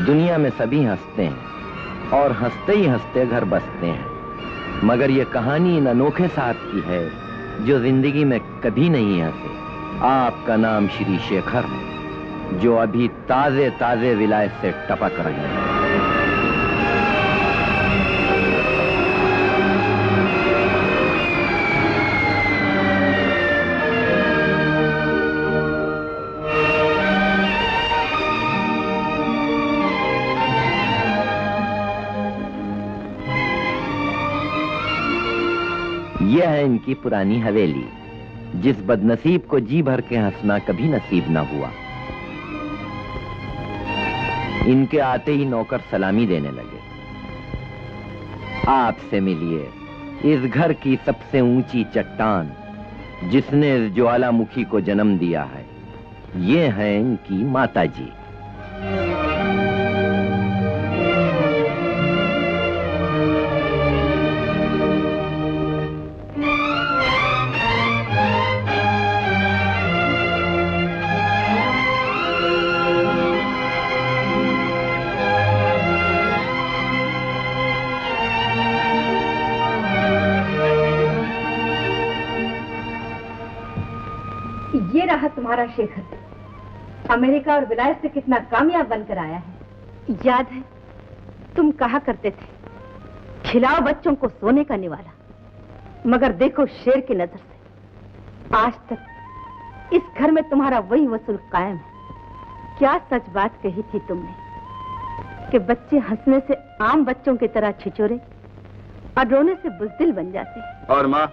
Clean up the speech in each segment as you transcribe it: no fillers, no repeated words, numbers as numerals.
दुनिया में सभी हंसते हैं और हंसते ही हंसते घर बसते हैं, मगर ये कहानी इन अनोखे साहब की है जो जिंदगी में कभी नहीं हंसे। आपका नाम श्री शेखर है, जो अभी ताजे ताजे विलायत से टपक रहे हैं। यह है इनकी पुरानी हवेली, जिस बदनसीब को जी भर के हंसना कभी नसीब न हुआ। इनके आते ही नौकर सलामी देने लगे। आपसे मिलिए इस घर की सबसे ऊंची चट्टान, जिसने इस ज्वालामुखी को जन्म दिया है। ये हैं इनकी माता जी। ये रहा तुम्हारा शेखर, अमेरिका और विलायत से कितना कामयाब बनकर आया है। याद है तुम कहा करते थे, खिलाओ बच्चों को सोने का निवाला, मगर देखो शेर की नजर से आज तक इस घर में तुम्हारा वही वसूल कायम है। क्या सच बात कही थी तुमने कि बच्चे हंसने से आम बच्चों की तरह छिछोरे और रोने से बुज़दिल बन जाते। और माँ,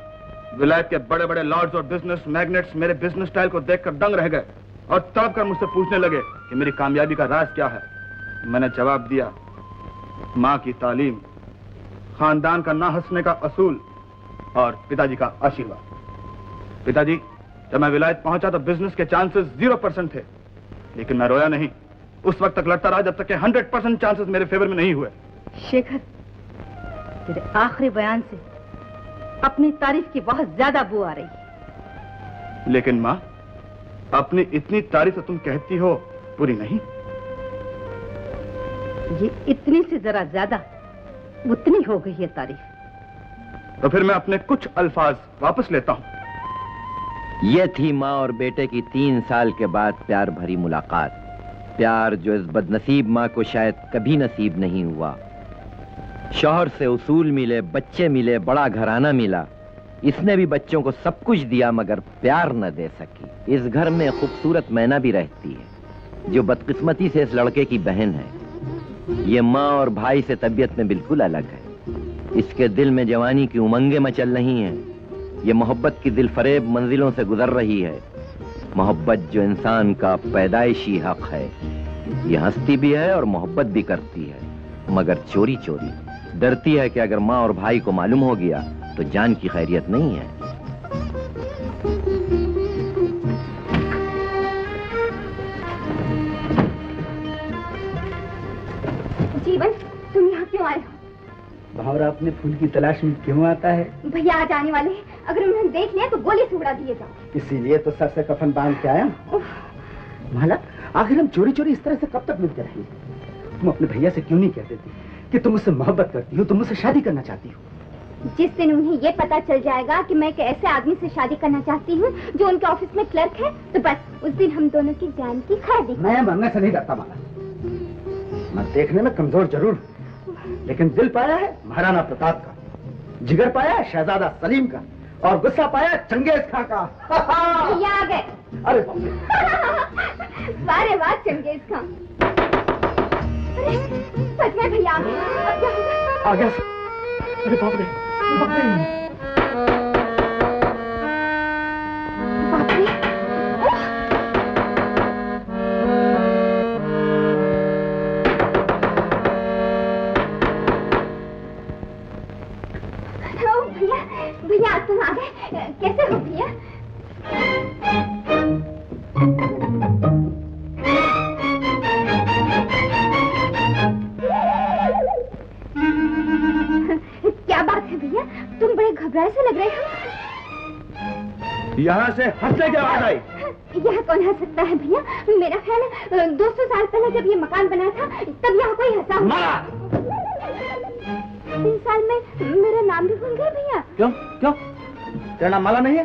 विलायत के बड़े बड़े लॉर्ड्स और बिजनेस मैग्नेट्स मेरे बिजनेस स्टाइल को देखकर दंग रह गए और तड़प कर मुझसे पूछने लगे कि मेरी कामयाबी का राज क्या है। मैंने जवाब दिया, माँ की तालीम, खानदान का ना हंसने का असूल और पिताजी का आशीर्वाद। पिताजी, जब मैं विलायत पहुंचा तो बिजनेस के चांसेस 0% थे, लेकिन मैं रोया नहीं। उस वक्त तक लड़ता रहा जब तक कि 100% चांसेस मेरे फेवर में नहीं हुए। शेखर, तेरे आखिरी बयान से अपनी तारीफ की बहुत ज्यादा बू आ रही है। लेकिन माँ, अपनी इतनी तारीफ तो तुम कहती हो पूरी नहीं। ये इतनी से जरा ज्यादा उतनी हो गई है तारीफ। तो फिर मैं अपने कुछ अल्फाज वापस लेता हूं। यह थी माँ और बेटे की 3 साल के बाद प्यार भरी मुलाकात। प्यार जो इस बदनसीब माँ को शायद कभी नसीब नहीं हुआ। शौहर से उसूल मिले, बच्चे मिले, बड़ा घराना मिला। इसने भी बच्चों को सब कुछ दिया मगर प्यार न दे सकी। इस घर में खूबसूरत मैना भी रहती है, जो बदकिस्मती से इस लड़के की बहन है। ये माँ और भाई से तबीयत में बिल्कुल अलग है। इसके दिल में जवानी की उमंगें मचल रही हैं। ये मोहब्बत की दिलफरेब मंजिलों से गुजर रही है। मोहब्बत जो इंसान का पैदाइशी हक है। ये हंसती भी है और मोहब्बत भी करती है, मगर चोरी चोरी। डरती है कि अगर माँ और भाई को मालूम हो गया तो जान की खैरियत नहीं है। जीवन, तुम यहाँ क्यों आए हो? भावरा अपने फूल की तलाश में क्यों आता है? भैया आज आने वाले हैं, अगर उन्होंने देख लिया तो गोली से उड़ा दिए जाओ। इसीलिए तो सर से कफन बांध के आया। माला, आखिर हम चोरी चोरी इस तरह से कब तक मिलते रहेंगे? तुम अपने भैया से क्यों नहीं कह देती कि तुम मुझसे मोहब्बत करती हो, तुम मुझसे शादी करना चाहती हो? जिस दिन उन्हें ये पता चल जाएगा कि मैं एक ऐसे आदमी से शादी करना चाहती हूँ जो उनके ऑफिस में क्लर्क है, तो बस उस दिन हम दोनों की जान की खैर। मैं मरने से नहीं डरता माला। मैं देखने में कमजोर जरूर, लेकिन दिल पाया है महाराणा प्रताप का, जिगर पाया है शहजादा सलीम का, और गुस्सा पाया है चंगेज खां का। भैया आ गए। अरे वारे वाह चंगेज खां। सच में भैया आ गया। अरे बाप रे, बाप रे। भैया तुम आ गए, कैसे हो भैया? क्या बात है भैया, तुम बड़े घबराए से लग रहे हो। यहाँ से हंसने की आवाज आई। यहाँ कौन हंस सकता है भैया? मेरा ख्याल है 200 साल पहले जब ये मकान बना था तब यहाँ कोई हंसा होगा। माला! 3 साल में मेरा नाम भी भूल गए भैया। क्यों क्यों? तेरा नाम माला नहीं है?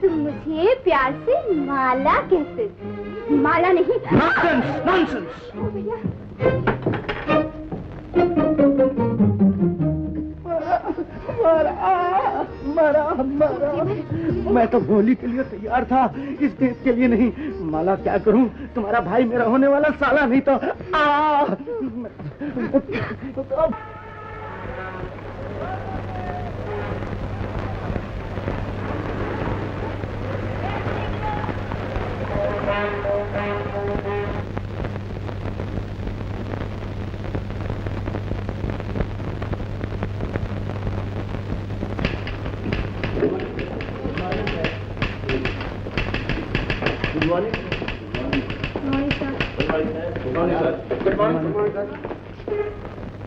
तुम मुझे प्यार से माला कहते थे, माला नहीं। Nonsense, nonsense. भैया मरा मरा। मैं तो गोली के लिए तैयार था, इस देश के लिए नहीं। माला क्या करूं, तुम्हारा भाई मेरा होने वाला साला नहीं तो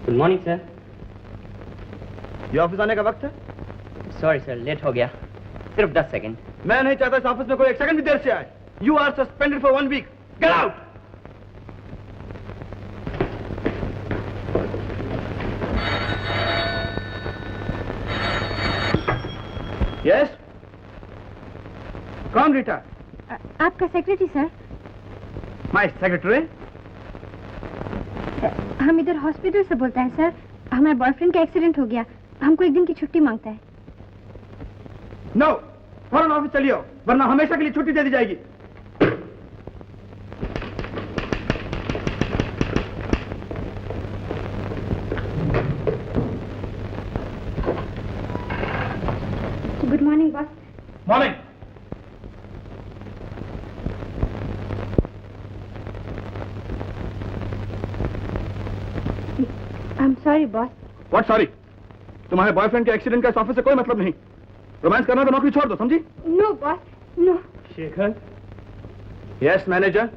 गुड मॉर्निंग सर। ये ऑफिस आने का वक्त है? सॉरी सर, लेट हो गया, सिर्फ 10 सेकंड। मैं नहीं चाहता इस ऑफिस में कोई 1 सेकंड भी देर से आए। You are suspended for 1 week. Get out. Yes, कौन रीटा? आपका सेक्रेटरी सर। My secretary? हम इधर हॉस्पिटल से बोलते हैं सर। हमारे बॉयफ्रेंड का एक्सीडेंट हो गया, हमको 1 दिन की छुट्टी मांगता है। नो, फौरन ऑफिस चलिए, वरना हमेशा के लिए छुट्टी दे दी जाएगी। Good morning boss. Morning. I am sorry boss. What sorry? तुम्हारे बॉयफ्रेंड के एक्सीडेंट का इस ऑफिस से कोई मतलब नहीं। रोमांस करना तो नौकरी छोड़ दो, समझी? No boss, no. Shekhar, yes manager.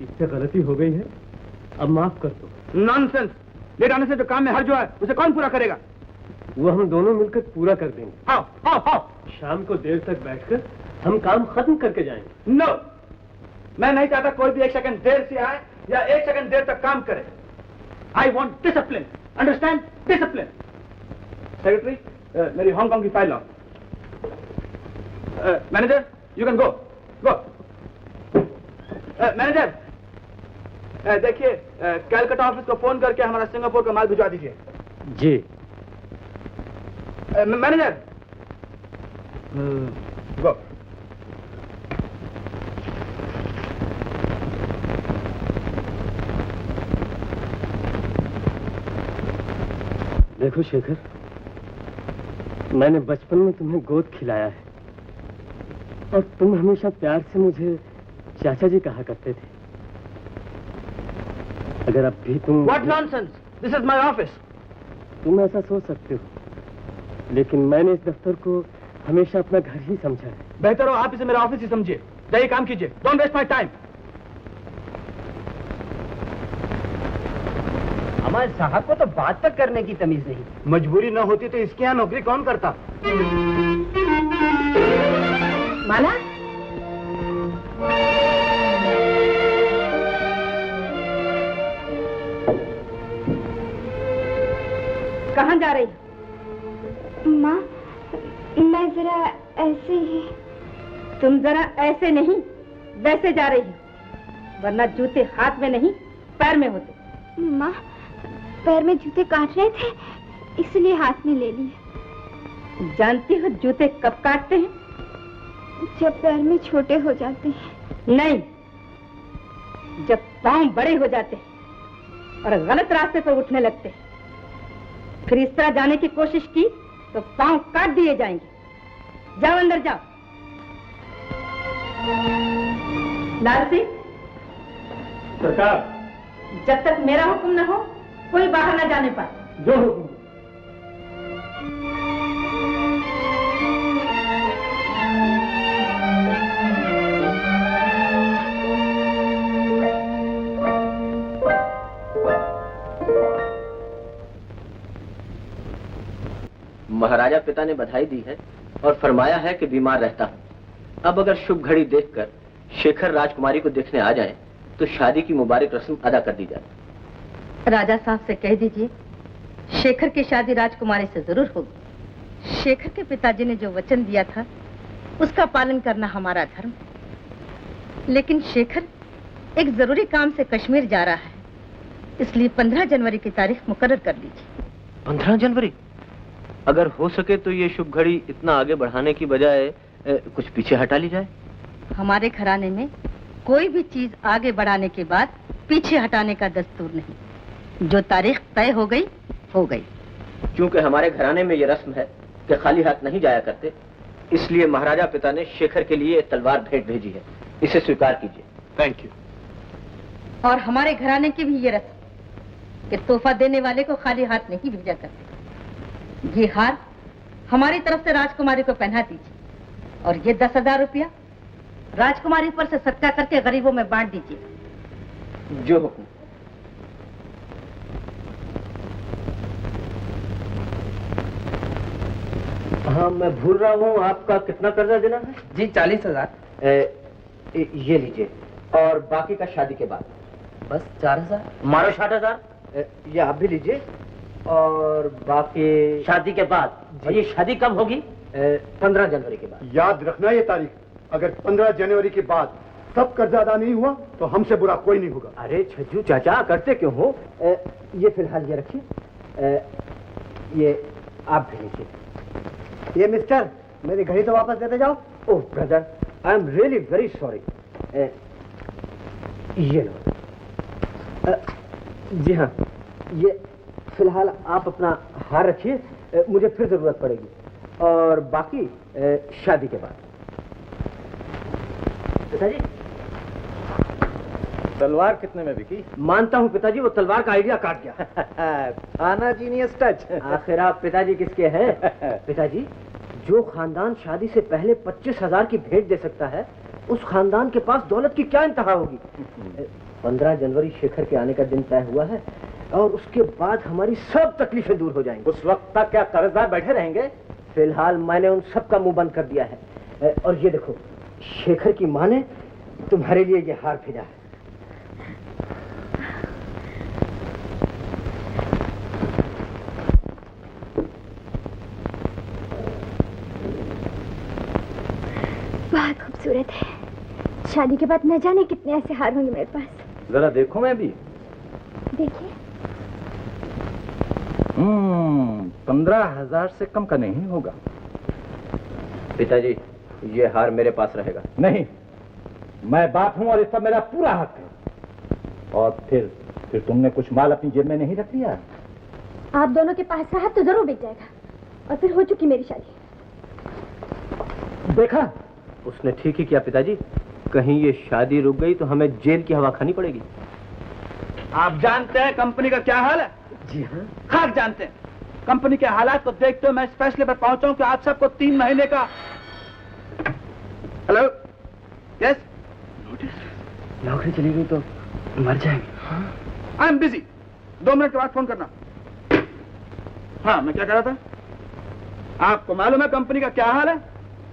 इससे गलती हो गई है, अब माफ कर दो। नॉनसेंस। लेट आने से जो काम में हर्ज हुआ है उसे कौन पूरा करेगा? वो हम दोनों मिलकर पूरा कर देंगे। How how how? शाम को देर तक बैठकर हम काम खत्म करके जाएंगे। नो, मैं नहीं चाहता कोई भी 1 सेकंड देर से आए या 1 सेकंड देर तक काम करे। I want discipline, understand? Discipline. Secretary, मेरी हांगकांग की फाइल लाओ। Manager, you can go go. Manager, देखिए, कैलकाटा ऑफिस को फोन करके हमारा सिंगापुर का माल भिजवा दीजिए। जी। मैनेजर, गो। देखो शेखर, मैंने बचपन में तुम्हें गोद खिलाया है और तुम हमेशा प्यार से मुझे चाचा जी कहा करते थे। अगर अब भी तुम... What nonsense? This is my office. तुम ऐसा सोच सकते हो, लेकिन मैंने इस दफ्तर को हमेशा अपना घर ही समझा है। बेहतर हो आप इसे मेरा ऑफिस ही समझिए। जाइए काम कीजिए। Don't waste my time. हमारे साहब को तो बात तक करने की तमीज नहीं। मजबूरी न होती तो इसके यहाँ नौकरी कौन करता? माला, कहाँ जा रही? माँ, मैं जरा ऐसे ही। तुम जरा ऐसे नहीं, वैसे जा रही हो, वरना जूते हाथ में नहीं पैर में होते। माँ, पैर में जूते काट रहे थे, इसलिए हाथ में ले लिए। जानती हो जूते कब काटते हैं? जब पैर में छोटे हो जाते हैं। नहीं, जब पांव बड़े हो जाते हैं और गलत रास्ते पर उठने लगते हैं। फिर इस तरह जाने की कोशिश की तो पांव काट दिए जाएंगे। जाओ अंदर जाओ। लाल सिंह, सरकार, जब तक मेरा हुक्म न हो कोई बाहर न जाने पाए। जो हुक्म। महाराजा पिता ने बधाई दी है और फरमाया है कि बीमार रहता हूँ। अब अगर शुभ घड़ी देखकर शेखर राजकुमारी को देखने आ जाए तो शादी की मुबारक रस्म अदा कर दी जाए। राजा साहब से कह दीजिए शेखर की शादी राजकुमारी से जरूर होगी। शेखर के पिताजी ने जो वचन दिया था उसका पालन करना हमारा धर्म। लेकिन शेखर एक जरूरी काम से कश्मीर जा रहा है, इसलिए 15 जनवरी की तारीख मुकर्रर कर लीजिए। 15 जनवरी? अगर हो सके तो ये शुभ घड़ी इतना आगे बढ़ाने की बजाय कुछ पीछे हटा ली जाए। हमारे घराने में कोई भी चीज आगे बढ़ाने के बाद पीछे हटाने का दस्तूर नहीं। जो तारीख तय हो गई हो गई। क्योंकि हमारे घराने में ये रस्म है कि खाली हाथ नहीं जाया करते, इसलिए महाराजा पिता ने शेखर के लिए तलवार भेंट भेजी है। इसे स्वीकार कीजिए। Thank you. और हमारे घराने की भी ये रस्म कि तोहफा देने वाले को खाली हाथ नहीं भेजा करते। ये हार हमारी तरफ से राजकुमारी को पहना दीजिए और ये 10,000 रुपया राजकुमारी पर से सदका करके गरीबों में बांट दीजिए। जो हुक्म। हाँ, मैं भूल रहा हूँ, आपका कितना कर्जा देना है? जी 40,000। ये लीजिए, और बाकी का शादी के बाद। बस 4,000। मारो 60,000। ये आप भी लीजिए, और बाकी शादी के बाद। और ये शादी कब होगी? 15 जनवरी के बाद। याद रखना ये तारीख। अगर 15 जनवरी के बाद सब कर्जा अदा नहीं हुआ तो हमसे बुरा कोई नहीं होगा। अरे छज्जू चाचा, करते क्यों हो? ये फिलहाल ये रखिए। ये आप भी लीजिए। ये मिस्टर, मेरी घड़ी तो वापस देते जाओ। Oh brother, I am really very sorry. ये लो। जी हाँ, ये फिलहाल आप अपना हार रखिए, मुझे फिर जरूरत पड़ेगी। और बाकी शादी के बाद। पिताजी, तलवार कितने में बिकी? मानता हूँ पिताजी, वो तलवार का आइडिया काट गया। थाना जीनियस टच। आखिर आप पिताजी किसके हैं? पिताजी, जो खानदान शादी से पहले 25,000 की भेंट दे सकता है, उस खानदान के पास दौलत की क्या इंतहा होगी। 15 जनवरी शेखर के आने का दिन तय हुआ है, और उसके बाद हमारी सब तकलीफें दूर हो जाएंगी। उस वक्त तक क्या कर्जदार बैठे रहेंगे? फिलहाल मैंने उन सब का मुंह बंद कर दिया है। और ये देखो, शेखर की माँ ने तुम्हारे लिए ये हार भेजा है। बहुत खूबसूरत है। शादी के बाद न जाने कितने ऐसे हार होंगे मेरे पास। जरा देखो। मैं भी देखिए। 15,000 से कम का नहीं होगा। पिताजी, ये हार मेरे पास रहेगा। नहीं, मैं बाप हूं और इस पर मेरा पूरा हक है। और फिर तुमने कुछ माल अपनी जेब में नहीं रख लिया? आप दोनों के पास रहा तो जरूर बिक जाएगा, और फिर हो चुकी मेरी शादी। देखा, उसने ठीक ही किया पिताजी। कहीं ये शादी रुक गई तो हमें जेल की हवा खानी पड़ेगी। आप जानते हैं कंपनी का क्या हाल है? जी हाँ। खाक जानते हैं। कंपनी के हालात को देखते हुए मैं इस फैसले पर पहुंचा हूं कि आप सबको 3 महीने का। Hello, yes. नौकरी चली गई तो मर जाएंगे। आई एम बिजी, 2 मिनट के बाद फोन करना। हाँ, मैं क्या कह रहा था? आपको मालूम है कंपनी का क्या हाल है?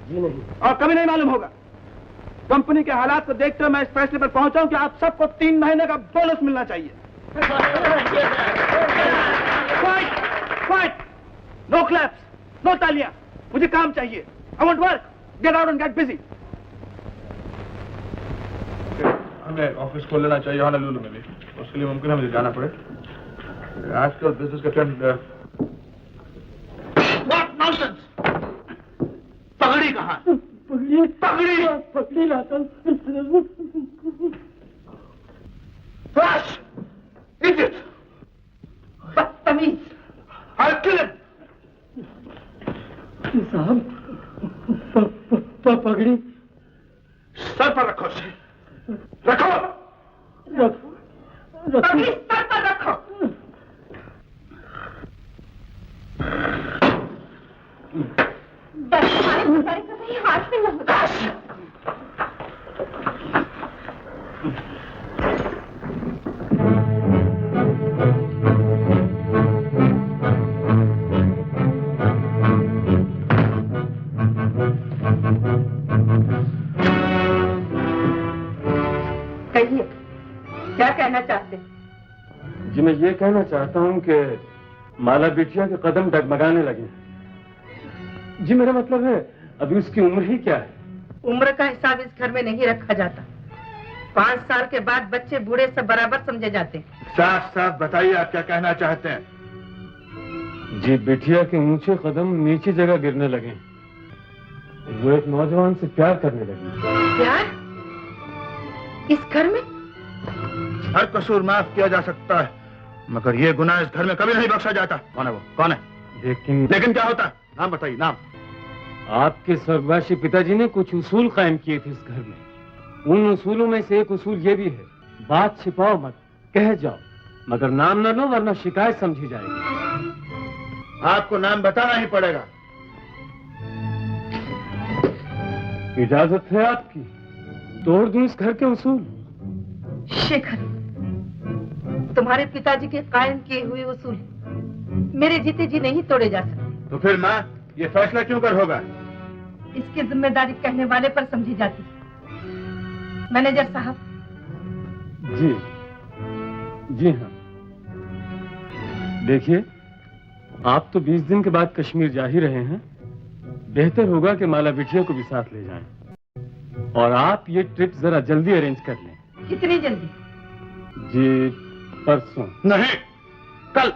जी नहीं। और कभी नहीं मालूम होगा। कंपनी के हालात को देखते हुए मैं इस फैसले पर पहुंचा हूं कि आप सबको 3 महीने का बोनस मिलना चाहिए। क्वाइट, नो क्लैप्स, नो तालियां। मुझे काम चाहिए। I want work. Get out and get busy. हमें ऑफिस खोल लेना चाहिए हॉनोलुलु में भी। उसके लिए मुमकिन है मुझे जाना पड़े। आजकल बिजनेस का ट्रेंड। What nonsense! पगड़ी कहाँ? पगड़ी लाता। फ्लैश! इडियट! बदतमीज! I'll kill him! साहब, पगड़ी सर पर रखो उसे। रखो! पगड़ी सर पर रखो। हाथ में न कहिए, क्या कहना चाहते हैं? जी मैं ये कहना चाहता हूँ कि माला बिटिया के कदम डगमगाने लगे। जी मेरा मतलब है अभी उसकी उम्र ही क्या है? उम्र का हिसाब इस घर में नहीं रखा जाता। 5 साल के बाद बच्चे बूढ़े सब बराबर समझे जाते हैं। साफ साफ बताइए आप क्या कहना चाहते हैं? जी बिटिया के ऊंचे कदम नीचे जगह गिरने लगे। वो एक नौजवान से प्यार करने लगी। प्यार? इस घर में? हर कसूर माफ किया जा सकता है, मगर ये गुनाह इस घर में कभी नहीं बख्शा जाता। कौन है वो? कौन है? लेकिन क्या होता? नाम बताइए, नाम। आपके स्वर्गवासी पिताजी ने कुछ उसूल कायम किए थे इस घर में। उन उसूलों में से एक उसूल ये भी है, बात छिपाओ मत, कह जाओ, मगर नाम न लो वरना शिकायत समझी जाएगी। आपको नाम बताना ही पड़ेगा। इजाजत है आपकी, तोड़ दूं इस घर के उसूल। शेखर, तुम्हारे पिताजी के कायम किए हुए उसूल मेरे जीते जी नहीं तोड़े जा सकते। तो फिर माँ ये फैसला क्यों कर होगा? इसकी जिम्मेदारी कहने वाले पर समझी जाती। मैनेजर साहब। जी जी हाँ, देखिए आप तो 20 दिन के बाद कश्मीर जा ही रहे हैं। बेहतर होगा कि माला बिटिया को भी साथ ले जाएं। और आप ये ट्रिप जरा जल्दी अरेंज कर लें। कितनी जल्दी? जी परसों। नहीं, कल।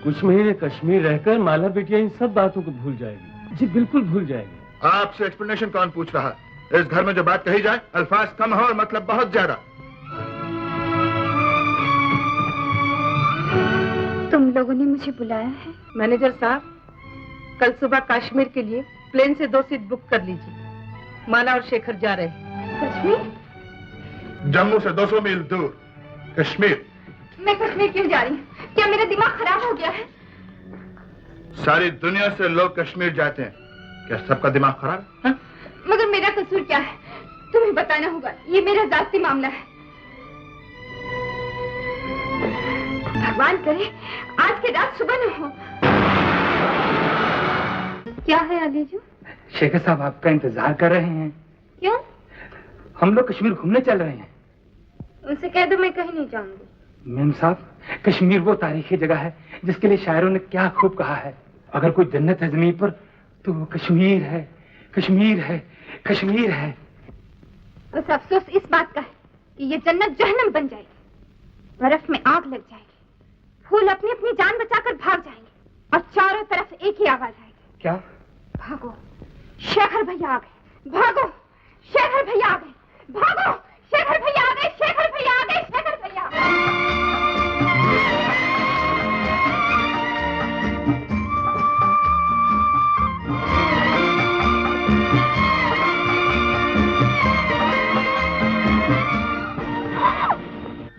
कुछ महीने कश्मीर रहकर माला बिटिया इन सब बातों को भूल जाएगी। जी बिल्कुल भूल जाएगी। आपसे एक्सप्लेनेशन कौन पूछ रहा है? इस घर में जो बात कही जाए अल्फाज कम हो और मतलब बहुत ज्यादा। तुम लोगों ने मुझे बुलाया है? मैनेजर साहब, कल सुबह कश्मीर के लिए प्लेन से 2 सीट बुक कर लीजिए। माला और शेखर जा रहे हैं। कश्मीर? जम्मू से 200 मील दूर कश्मीर। मैं कश्मीर क्यों जा रही हूँ? क्या मेरा दिमाग खराब हो गया है? सारी दुनिया से लोग कश्मीर जाते हैं, क्या सबका दिमाग खराब है? मगर मेरा कसूर क्या है? तुम्हें बताना होगा, ये मेरा जाती मामला है। भगवान करे आज की रात सुबह न हो। क्या है अलीजू? शेखर साहब आपका इंतजार कर रहे हैं। क्यों? हम लोग कश्मीर घूमने चल रहे हैं। उनसे कह दो मैं कहीं नहीं जाऊंगी। मेम साहब, कश्मीर वो तारीखी जगह है जिसके लिए शायरों ने क्या खूब कहा है। अगर कोई जन्नत है जमीन पर तो वो कश्मीर है, कश्मीर है, कश्मीर है। बस अफसोस इस बात का है कि ये जन्नत जहन्नम बन जाएगी, बर्फ में आग लग जाएगी, फूल अपनी अपनी जान बचाकर भाग जाएंगे और चारों तरफ एक ही आवाज आएगी। क्या? भागो, शेखर भैया आ गए। भागो, शेखर भैया आ गए। भागो, शेखर भैया आ गए। शेखर भैया आ गए। शेखर भैया आ गए।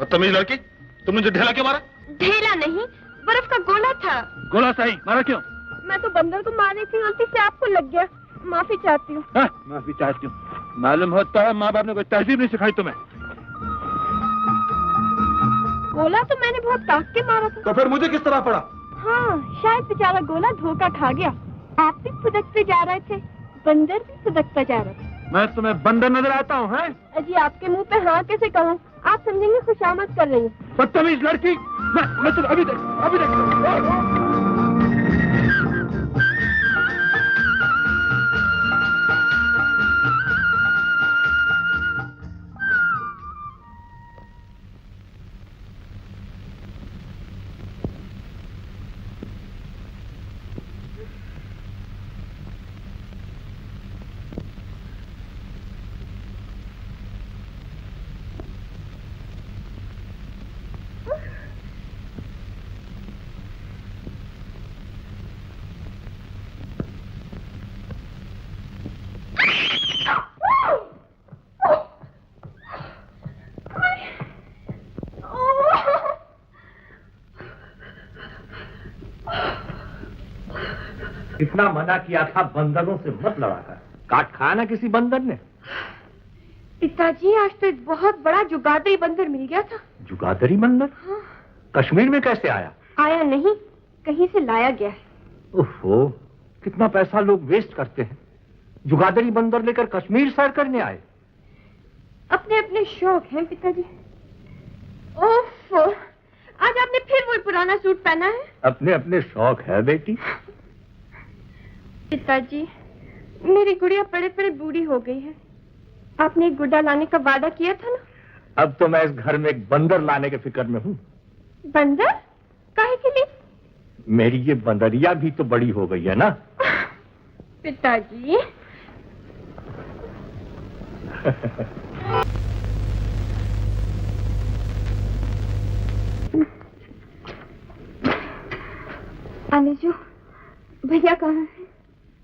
बदतमीज लड़की, तुमने जो ढेला क्यों मारा? ढेला नहीं, बर्फ का गोला था। गोला सही, मारा क्यों? मैं तो बंदर को मारने की गलती से आपको लग गया। माफी चाहती हूँ। माफी चाहती हूँ। मालूम होता है माँ बाप ने कोई तहजीब नहीं सिखाई तुम्हें। गोला तो मैंने बहुत ताक के मारा था। तो फिर मुझे किस तरह पड़ा? हाँ, शायद बेचारा गोला धोखा खा गया। आप भी फुदकते जा रहे थे, बंदर भी फुदकता जा रहा था। मैं तुम्हें बंदर नजर आता हूँ? हैं? अजी आपके मुंह पे हाँ कैसे कहूँ? आप समझेंगे खुशामद कर रही हूँ। बदतमीज लड़की, मैं तुम्हें अभी देख। इतना मना किया था बंदरों से मत लड़ा कर, काट खाया ना किसी बंदर ने। पिताजी आज तो एक बहुत बड़ा जुगादरी बंदर मिल गया था। जुगादरी बंदर? हाँ। कश्मीर में कैसे आया? आया नहीं, कहीं से लाया गया है। ओहो, कितना पैसा लोग वेस्ट करते हैं। जुगादरी बंदर लेकर कश्मीर सैर करने आए? अपने अपने शौक हैं पिताजी। ओफ, आज आपने फिर वही पुराना सूट पहना है। अपने अपने शौक है बेटी। पिताजी, मेरी गुड़िया पड़े पड़े बूढ़ी हो गई है। आपने एक गुड्डा लाने का वादा किया था ना। अब तो मैं इस घर में एक बंदर लाने के फिक्र में हूँ। बंदर? काहे के लिए? मेरी ये बंदरिया भी तो बड़ी हो गई है ना। पिताजी। आलेजू, भैया कहाँ हैं?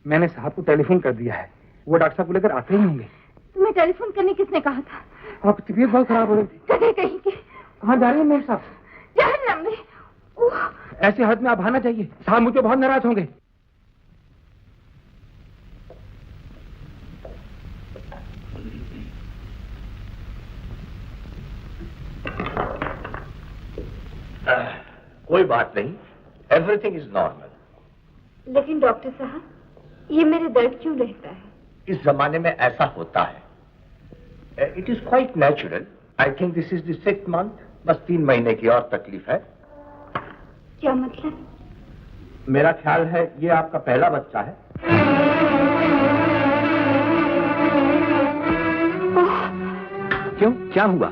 मैंने साहब को टेलीफोन कर दिया है, वो डॉक्टर साहब को लेकर आते ही होंगे। तुम्हें टेलीफोन करने किसने कहा था? आपकी तबीयत बहुत खराब हो रही थी। कहीं कहीं के। कहाँ जा रही है मेरे साहब? जहन्नम में। ऐसे हाथ में आप आना चाहिए, साहब मुझे बहुत नाराज होंगे। कोई बात नहीं, एवरीथिंग इज नॉर्मल। लेकिन डॉक्टर साहब, ये मेरे दर्द क्यों रहता है? इस जमाने में ऐसा होता है। It is quite natural. I think this is the 6th month। बस 3 महीने की और तकलीफ है। क्या मतलब? मेरा ख्याल है ये आपका पहला बच्चा है। क्यों, क्या हुआ?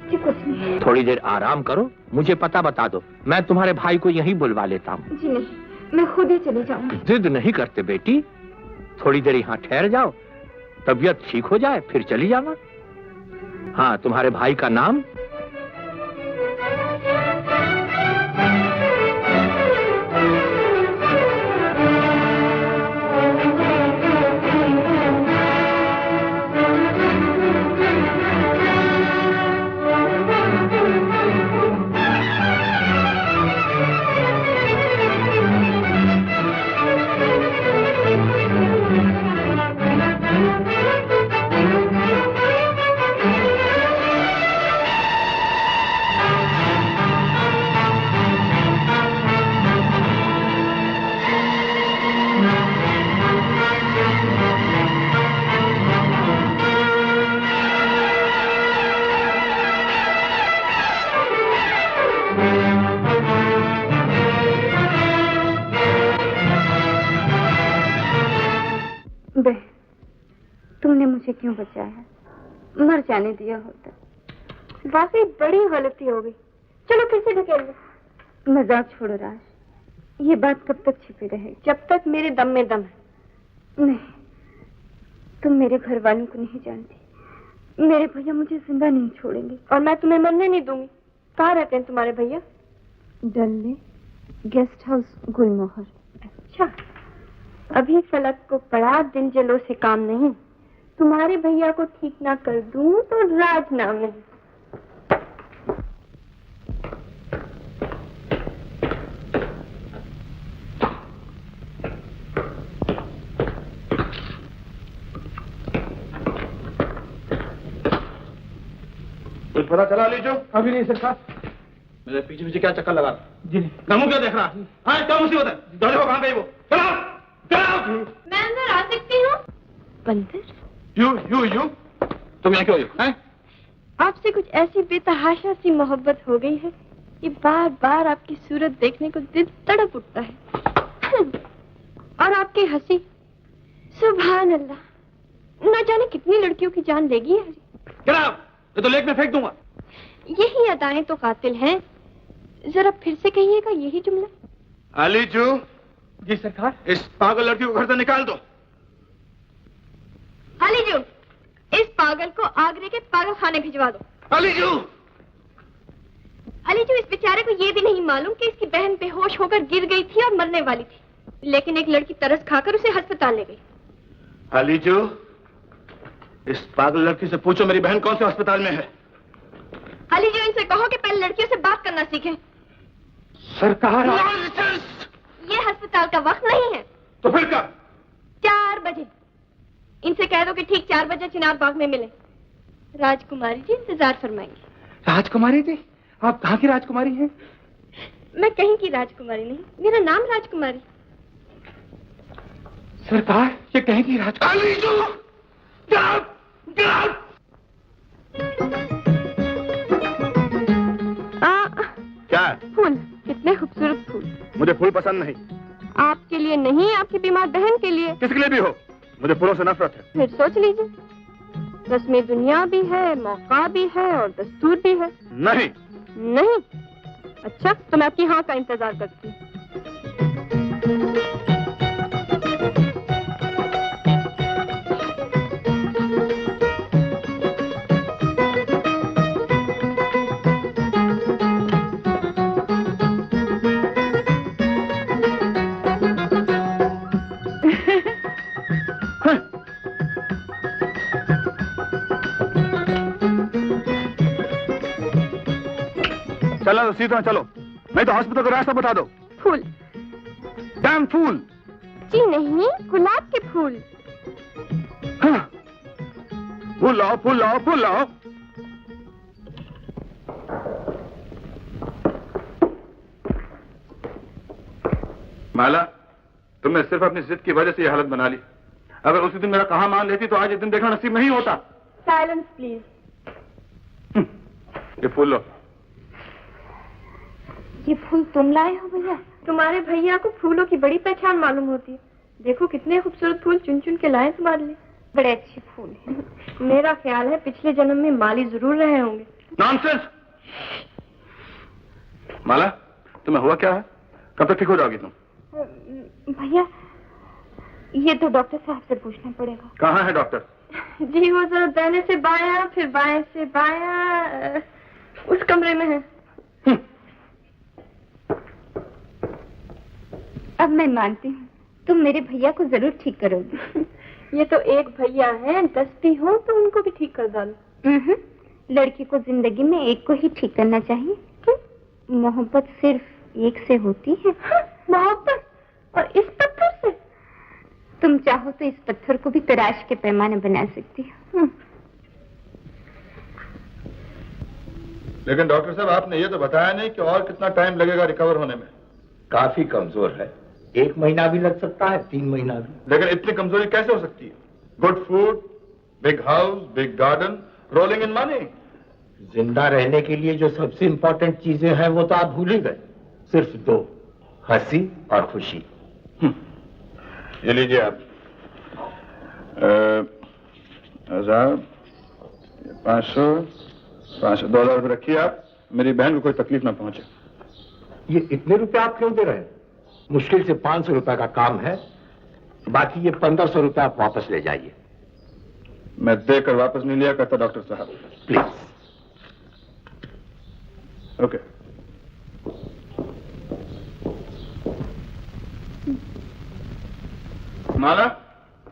जी कुछ नहीं। थोड़ी देर आराम करो, मुझे पता बता दो, मैं तुम्हारे भाई को यहीं बुलवा लेता हूँ। जी नहीं, मैं खुद ही चली जाऊंगी। जिद नहीं करते बेटी, थोड़ी देर यहाँ ठहर जाओ, तबीयत ठीक हो जाए फिर चली जाना। हाँ, तुम्हारे भाई का नाम? तुमने मुझे क्यों बचाया? मर जाने दिया होता। वाकई बड़ी गलती हो गई। चलो फिर से ढकेल लो। मजाक छोड़ो राज, ये बात कब तक छिपी रहे? जब तक मेरे दम में दम है। नहीं, तुम मेरे घर वालों को नहीं जानती। मेरे भैया मुझे जिंदा नहीं छोड़ेंगे और मैं तुम्हें मरने नहीं दूंगी। कहाँ रहते हैं तुम्हारे भैया? डल्ले गेस्ट हाउस गुलमोहर। अच्छा, अभी फलक को पड़ा दिल जलो से काम नहीं। तुम्हारे भैया को ठीक ना कर दूं तो राज नाम नहीं। कुछ पता चला लीजो? अभी नहीं सरकार। मेरे पीछे पीछे क्या चक्कर लगा? जी नहीं। नमू क्या देख रहा? हाँ, क्या मुसीबत है? दौड़े हो, कहाँ गई वो? चलो चलो। मैं अंदर आ सकती हूँ? बंदर? यू तुम यहाँ क्यों हो? आपसे कुछ ऐसी बेतहाशा सी मोहब्बत हो गई है कि बार बार आपकी सूरत देखने को दिल तड़प उठता है। और आपकी हंसी, सुभान अल्लाह, न जाने कितनी लड़कियों की जान लेगी है। ये तो लेक में फेंक दूंगा। यही अदाएं तो कातिल हैं। जरा फिर से कहिएगा यही जुमला। अलीजू। जी सरकार। इस पागल लड़की को घर से निकाल दो। अलीजू, इस पागल को आगरे के पागल खाने भिजवा दो। अलीजू। अलीजू, इस बेचारे को ये भी नहीं मालूम कि इसकी बहन बेहोश होकर गिर गई थी और मरने वाली थी, लेकिन एक लड़की तरस खाकर उसे अस्पताल ले गई। अलीजू, इस पागल लड़की से पूछो मेरी बहन कौन से अस्पताल में है। अलीजू, इनसे कहो कि पहले लड़कियों से बात करना सीखें। सरकार। ये अस्पताल का वक्त नहीं है। तो फिर कब? 4 बजे। इनसे कह दो कि ठीक 4 बजे चिनाब बाग में मिले। राजकुमारी जी इंतजार फरमाएंगे। राजकुमारी जी? आप कहाँ की राजकुमारी हैं? मैं कहीं की राजकुमारी नहीं, मेरा नाम राजकुमारी। सरकार ये कहेगी राज क्या है? फूल, कितने खूबसूरत फूल। मुझे फूल पसंद नहीं। आपके लिए नहीं, आपकी बीमार बहन के लिए। किसके लिए भी हो, मुझे फूलों से नफरत है। फिर सोच लीजिए, रस्म दुनिया भी है, मौका भी है और दस्तूर भी है। नहीं। नहीं? अच्छा, तो मैं आपकी हाँ का इंतजार करती हूँ। चलो तो सीधा चलो, नहीं तो हॉस्पिटल का रास्ता बता दो। फूल। डैम फूल। जी नहीं, गुलाब के फूल। हाँ। फूल लाओ, फूल लाओ, फूल लाओ। माला, तुमने सिर्फ अपनी जिद की वजह से ये हालत बना ली। अगर उसी दिन मेरा कहा मान लेती तो आज ये दिन देखना नसीब नहीं होता। Silence please. ये फूल लो। ये फूल तुम लाए हो भैया? तुम्हारे भैया को फूलों की बड़ी पहचान मालूम होती है। देखो कितने खूबसूरत फूल चुन चुन के लाए तुम्हारे लिए। बड़े अच्छे फूल हैं। मेरा ख्याल है पिछले जन्म में माली जरूर रहे होंगे। नॉनसेंस। माला, तुम्हें हुआ क्या है? कब तक ठीक हो जाओगी तुम? भैया, ये तो डॉक्टर साहब से पूछना पड़ेगा। कहाँ है डॉक्टर? जी वो जरा दाहिने से बायां, फिर बाएं से बायां, उस कमरे में है। अब मैं मानती हूँ तुम मेरे भैया को जरूर ठीक करोगी। ये तो एक भैया है, 10 भी हो तो उनको भी ठीक कर डालो। लड़की को जिंदगी में एक को ही ठीक करना चाहिए। मोहब्बत सिर्फ एक से होती है। मोहब्बत? और इस पत्थर से? तुम चाहो तो इस पत्थर को भी तराश के पैमाने बना सकती हो। लेकिन डॉक्टर साहब, आपने ये तो बताया नहीं कि और कितना टाइम लगेगा रिकवर होने में। काफी कमजोर है, 1 महीना भी लग सकता है, 3 महीना भी। लेकिन इतनी कमजोरी कैसे हो सकती है? Good food, big house, big garden, rolling in money. जिंदा रहने के लिए जो सबसे इंपॉर्टेंट चीजें हैं वो तो आप भूल ही गए। सिर्फ 2, हंसी और खुशी। ये लीजिए आप। 1000, 500, 500, 2000 रुपये रखिए आप। मेरी बहन को कोई तकलीफ ना पहुंचे। ये इतने रुपए आप क्यों दे रहे हैं? मुश्किल से 500 रुपए का काम है, बाकी ये 1500 रुपए आप वापस ले जाइए। मैं देकर वापस नहीं लिया करता डॉक्टर साहब। प्लीज। ओके। माला,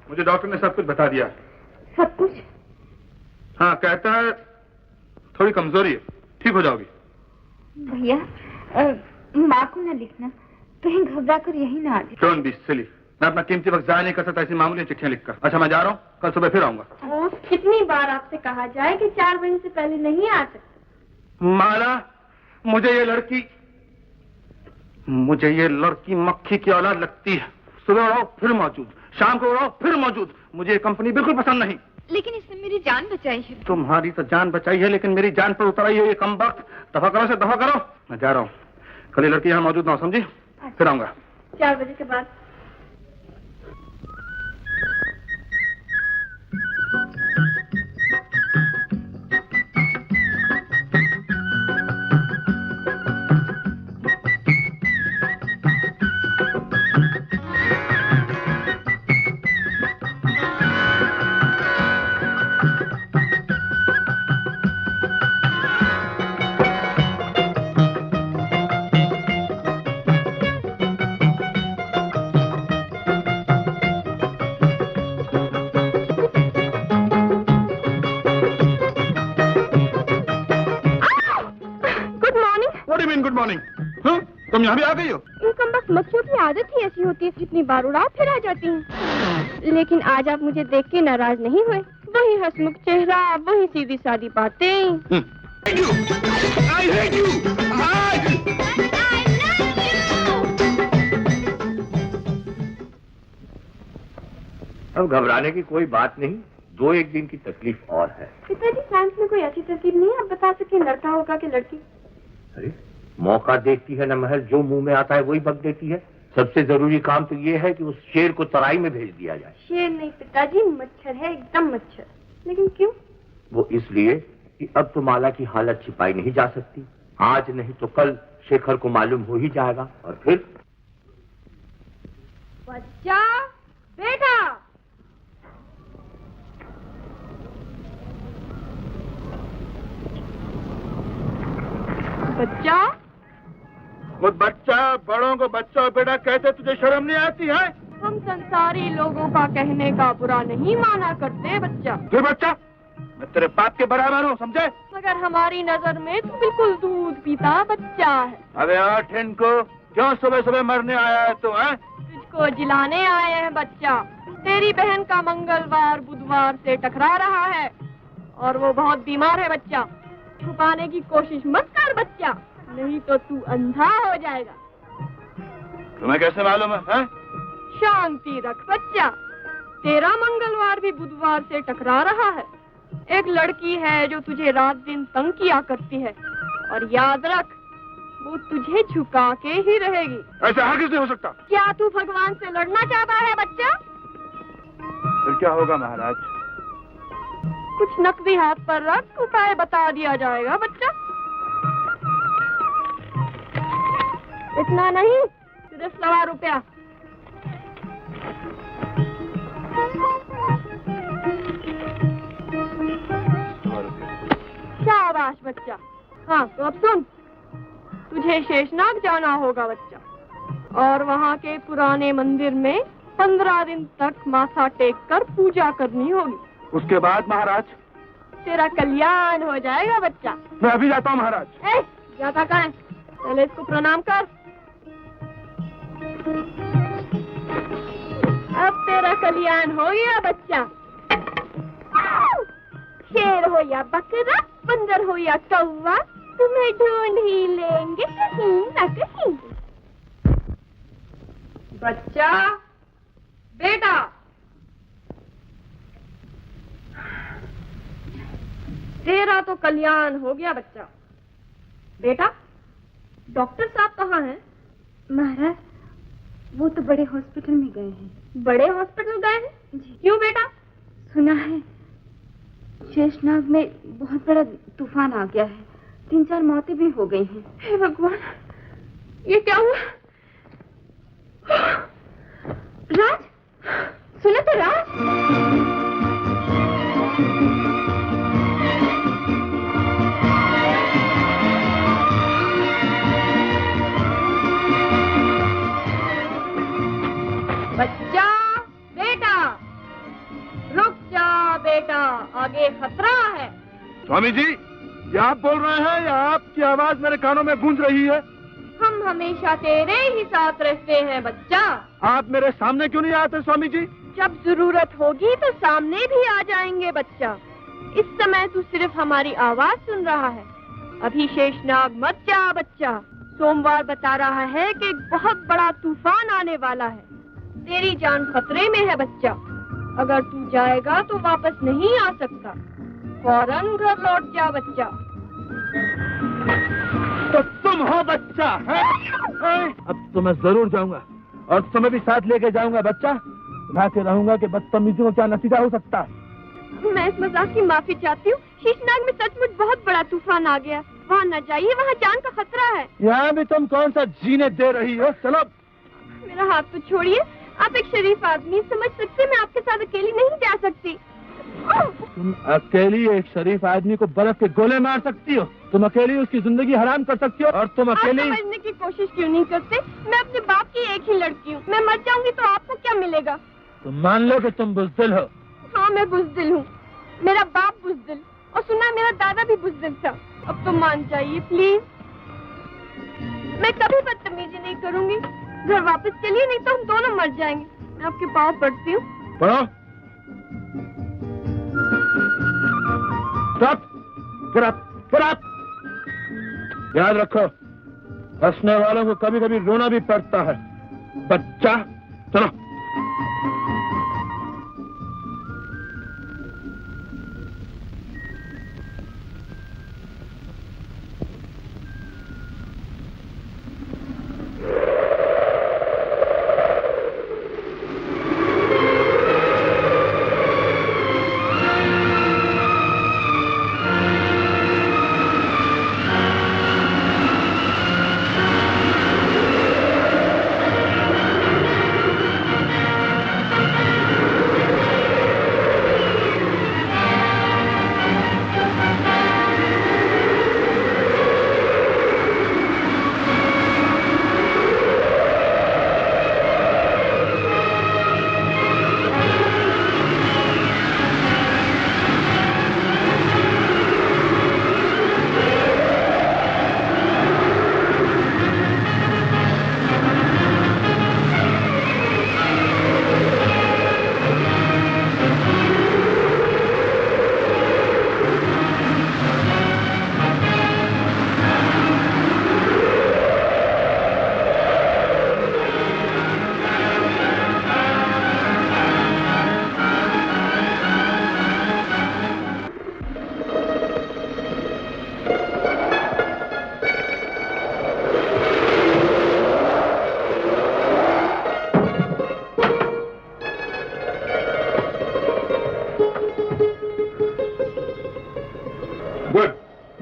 मुझे डॉक्टर ने सब कुछ बता दिया। सब कुछ? हाँ, कहता है थोड़ी कमजोरी है, ठीक हो जाओगी। भैया, माँ को ना लिखना, कहीं घबरा कर यही ना आ जाए। Don't be silly. मैं अपना कीमती वक्त जाया नहीं कर सकता ऐसी मामूली चिट्ठियां लिखकर। अच्छा, मैं जा रहा हूँ, कल सुबह फिर आऊंगा। कितनी बार आपसे कहा जाए कि 4 बजे से पहले नहीं आ सकते। माला, मुझे ये लड़की मक्खी की औलाद लगती है। सुबह उड़ाओ फिर मौजूद, शाम को उड़ाओ फिर मौजूद। मुझे ये कंपनी बिल्कुल पसंद नहीं। लेकिन इसने मेरी जान बचाई है। तुम्हारी तो जान बचाई है, लेकिन मेरी जान पर उतर आई है ये कम वक्त। दफा करो से दफा करो। मैं जा रहा हूँ, कल ये लड़की यहाँ मौजूद ना हो, समझी? फिर आऊंगा 4 बजे के बाद। Good morning. तुम यहाँ भी आ गई हो? इनकम बस मक्खियों की आदत ही ऐसी होती है, जितनी बार उड़ाओ फिर आ जाती हैं। लेकिन आज आप मुझे देख के नाराज नहीं हुए। वही हंसमुख चेहरा, वही सीधी सादी बातें। I hate you! अब घबराने की कोई बात नहीं, 2-1 दिन की तकलीफ और है। पिताजी साइंस में कोई ऐसी तकलीफ नहीं है, आप बता सके लड़का होगा कि लड़की? अरे मौका देखती है ना महल, जो मुंह में आता है वही बक देती है। सबसे जरूरी काम तो ये है कि उस शेर को तराई में भेज दिया जाए। शेर नहीं पिताजी, मच्छर है, एकदम मच्छर। लेकिन क्यों? वो इसलिए कि अब तो माला की हालत छिपाई नहीं जा सकती। आज नहीं तो कल शेखर को मालूम हो ही जाएगा और फिर। बच्चा, बेटा, बच्चा, वो बच्चा, बड़ों को बच्चा और बेटा कहते तुझे शर्म नहीं आती है? हम संसारी लोगों का कहने का बुरा नहीं माना करते बच्चा। फिर बच्चा, मैं तेरे बाप के बराबर हूँ, समझे? मगर हमारी नजर में तू बिल्कुल दूध पीता बच्चा है। अबे आठ इनको, क्यों सुबह सुबह मरने आया है तू? हैं? तुझको जिलाने आए हैं बच्चा। तेरी बहन का मंगलवार बुधवार से टकरा रहा है और वो बहुत बीमार है बच्चा। छुपाने की कोशिश मत कर बच्चा, नहीं तो तू अंधा हो जाएगा। तुम्हें कैसे मालूम है? शांति रख बच्चा, तेरा मंगलवार भी बुधवार से टकरा रहा है। एक लड़की है जो तुझे रात दिन तंग किया करती है और याद रख, वो तुझे झुका के ही रहेगी। ऐसा हरगिज़ नहीं हो सकता। क्या तू भगवान से लड़ना चाहता है बच्चा? फिर क्या होगा महाराज? कुछ नकदी हाथ पर रख, उपाय बता दिया जाएगा बच्चा। इतना नहीं, सिर्फ 100 रुपया। शाबाश बच्चा। हाँ तो अब सुन, तुझे शेषनाग जाना होगा बच्चा और वहाँ के पुराने मंदिर में 15 दिन तक माथा टेक कर पूजा करनी होगी। उसके बाद महाराज? तेरा कल्याण हो जाएगा बच्चा। मैं अभी जाता हूँ महाराज। जाता कहाँ है? पहले इसको प्रणाम कर। अब तेरा कल्याण हो गया बच्चा। शेर हो या बकरा, बंदर हो या कौवा, तुम्हें ढूंढ ही लेंगे कहीं न कहीं। बच्चा, बेटा, तेरा तो कल्याण हो गया बच्चा। बेटा, डॉक्टर साहब कहाँ हैं? महाराज, वो तो बड़े हॉस्पिटल में गए हैं। बड़े हॉस्पिटल गए हैं? क्यों बेटा? सुना है शेषनाग में बहुत बड़ा तूफान आ गया है, 3-4 मौतें भी हो गई हैं। हे भगवान, ये क्या हुआ? राज, सुनो तो राज। बच्चा, बेटा, रुक जा बेटा, आगे खतरा है। स्वामी जी, ये आप बोल रहे हैं या आपकी आवाज मेरे कानों में गूंज रही है? हम हमेशा तेरे ही साथ रहते हैं बच्चा। आप मेरे सामने क्यों नहीं आते स्वामी जी? जब जरूरत होगी तो सामने भी आ जाएंगे बच्चा। इस समय तू सिर्फ हमारी आवाज सुन रहा है। अभी शेषनाग मत जा बच्चा। सोमवार बता रहा है कि एक बहुत बड़ा तूफान आने वाला है। तेरी जान खतरे में है बच्चा। अगर तू जाएगा तो वापस नहीं आ सकता। फौरन घर लौट जा बच्चा। तो तुम हो बच्चा है? अब तो मैं जरूर जाऊंगा और तुम्हें भी साथ लेके जाऊंगा बच्चा। मैं के रहूंगा कि बदतमीजी को क्या नतीजा हो सकता है। मैं इस मजाक की माफी चाहती हूँ। शेषनाग में सचमुच बहुत बड़ा तूफान आ गया। वहाँ न जाइए, वहाँ जान का खतरा है। यहाँ भी तुम कौन सा जीने दे रही हो? चलो। मेरा हाथ तो छोड़िए। आप एक शरीफ आदमी, समझ सकते मैं आपके साथ अकेली नहीं जा सकती। तुम अकेली एक शरीफ आदमी को बर्फ के गोले मार सकती हो? तुम अकेली उसकी जिंदगी हराम कर सकती हो? और तुम अकेली आप समझने की कोशिश क्यों नहीं करते? मैं अपने बाप की एक ही लड़की हूँ। मैं मर जाऊंगी तो आपको क्या मिलेगा? तुम मान लो कि तुम बुज़दिल हो। हाँ, मैं बुज़दिल हूँ। मेरा बाप बुज़दिल, और सुना मेरा दादा भी बुज़दिल था। अब तो मान जाइए प्लीज। मैं कभी बदतमीजी नहीं करूंगी। घर वापस चलिए, नहीं तो हम दोनों मर जाएंगे। मैं आपके पाँव पड़ती हूँ। पढ़ो। Stop. Get up. Get up. याद रखो, हंसने वालों को कभी कभी रोना भी पड़ता है। बच्चा, चलो।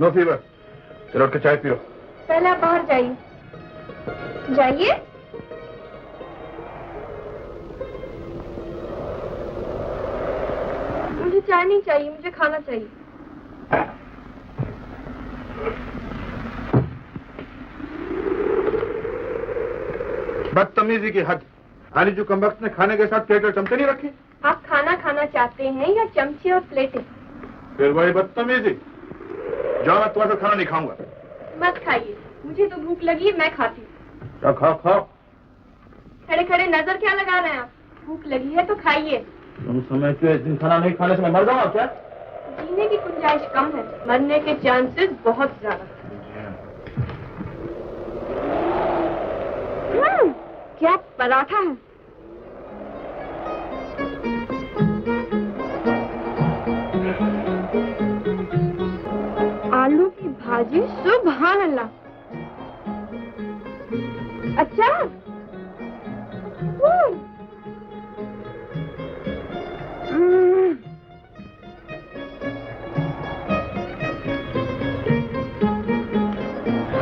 No fever. चलो उठ के चाय पियो। पहले आप बाहर जाइए। जाइए। मुझे चाय नहीं चाहिए, मुझे खाना चाहिए। बदतमीजी की हद। आली जो कमबख्त ने खाने के साथ प्लेट और चमचे नहीं रखी। आप खाना खाना चाहते हैं या चमचे और प्लेटें? फिर वही बदतमीजी। जाओ, मैं तुम्हारे साथ खाना नहीं खाऊंगा। मत खाइए, मुझे तो भूख लगी है, मैं खाती हूँ। क्या खाओ खाओ। खड़े खड़े नजर क्या लगा रहे हैं आप? भूख लगी है तो खाइए। तुम समझते हो इस दिन खाना नहीं खाने से मैं मर जाऊंगा क्या? जीने की गुंजाइश कम है, मरने के चांसेस बहुत ज्यादा। क्या पराठा है। आलू की भाजी, सुभान अल्लाह। अच्छा।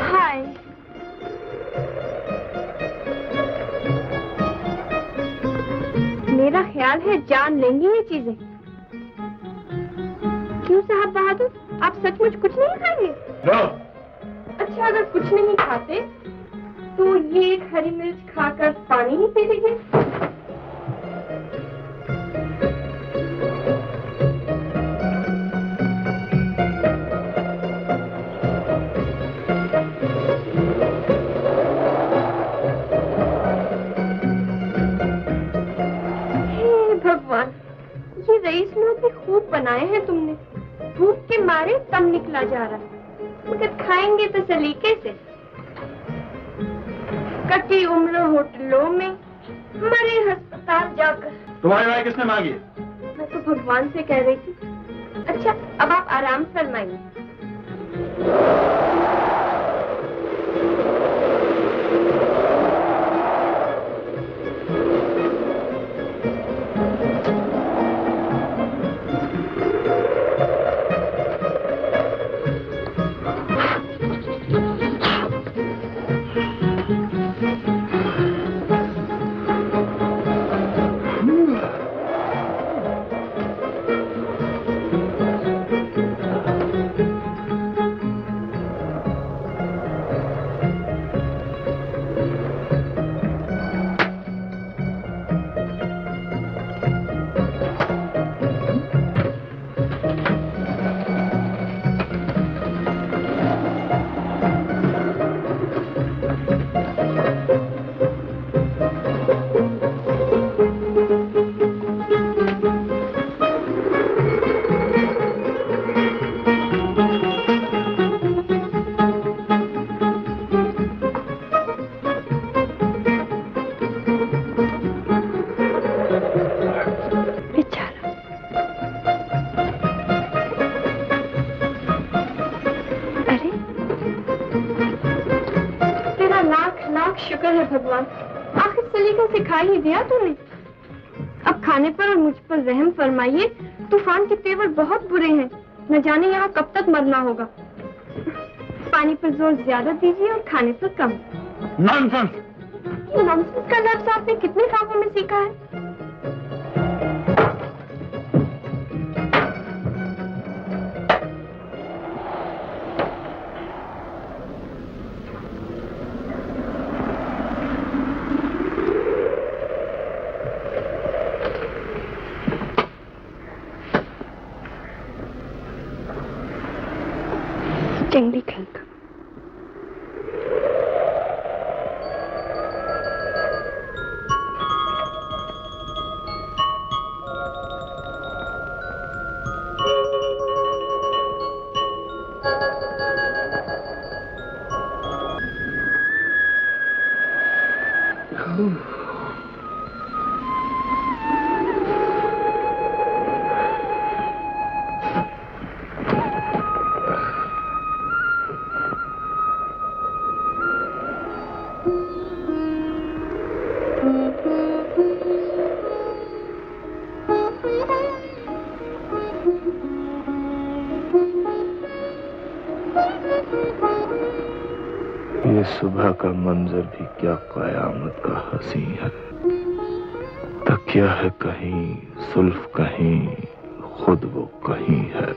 हाय। मेरा ख्याल है जान लेंगी ये चीजें। क्यों साहब बहादुर, आप सचमुच कुछ नहीं खाएंगे? no. अच्छा, अगर कुछ नहीं खाते तो ये एक हरी मिर्च खाकर पानी नहीं पी लीजिए। हे भगवान, ये रईस लोग भी खूब बनाए हैं तुमने। भूख के मारे दम निकला जा रहा है, मगर खाएंगे तो सलीके से। कटी उम्र होटलों में, मरे अस्पताल जाकर। तुम्हारी राय किसने मांगी? मैं तो भगवान से कह रही थी। अच्छा, अब आप आराम फरमाइए। शुक्र है भगवान, आखिर सलीका सिखा ही दिया तूने। अब खाने पर और मुझ पर रहम फरमाइए। तूफान के तेवर बहुत बुरे हैं, न जाने यहाँ कब तक मरना होगा। पानी पर जोर ज्यादा दीजिए और खाने पर कम। नॉनसेंस। ये नॉनसेंस का लफ्ज आपने कितने ख्वाबों में सीखा है? जंगली खलका। ये सुबह का मंजर भी क्या कयामत का हंसी है। तकिया है कहीं, सुल्फ कहीं, खुद वो कहीं है।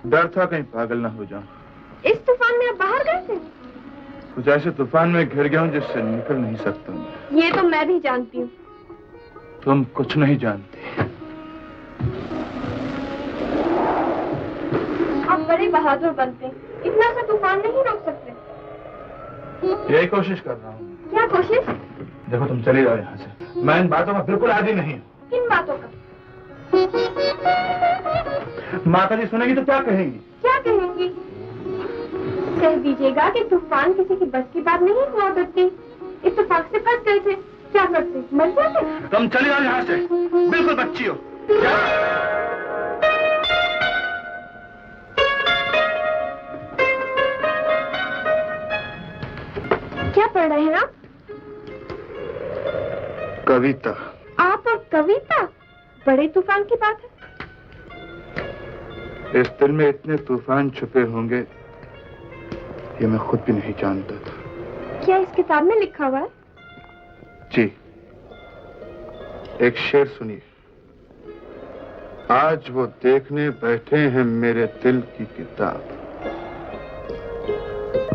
डर था कहीं पागल ना हो जाऊं। इस तूफान में आप बाहर गए थे? कुछ ऐसे तूफान में घिर गया हूं जिससे निकल नहीं सकता मैं। ये तो मैं भी जानती हूँ। तुम कुछ नहीं जानती। आप बड़े बहादुर बनते, इतना सा तूफान नहीं रोक सकते। यही कोशिश कर रहा हूँ। क्या कोशिश? देखो तुम चली जाओ यहाँ से। मैं इन बातों का बिल्कुल आदी नहीं हूँ। किन बातों का? माता जी सुनेगी तो क्या कहेंगी? क्या कहेंगी? कह दीजिएगा कि तूफान किसी की बस की बात नहीं हुआ करती। इस तूफान से फंस गए थे, क्या करते? मर जाते। तुम चली जाओ यहाँ से, बिल्कुल बच्ची हो। क्या पढ़ रहे हैं आप? कविता। आप और कविता? बड़े तूफान की बात है। इस दिल में इतने तूफान छुपे होंगे ये मैं खुद भी नहीं जानता था। क्या इस किताब में लिखा हुआ है? जी, एक शेर सुनिए। आज वो देखने बैठे हैं मेरे दिल की किताब।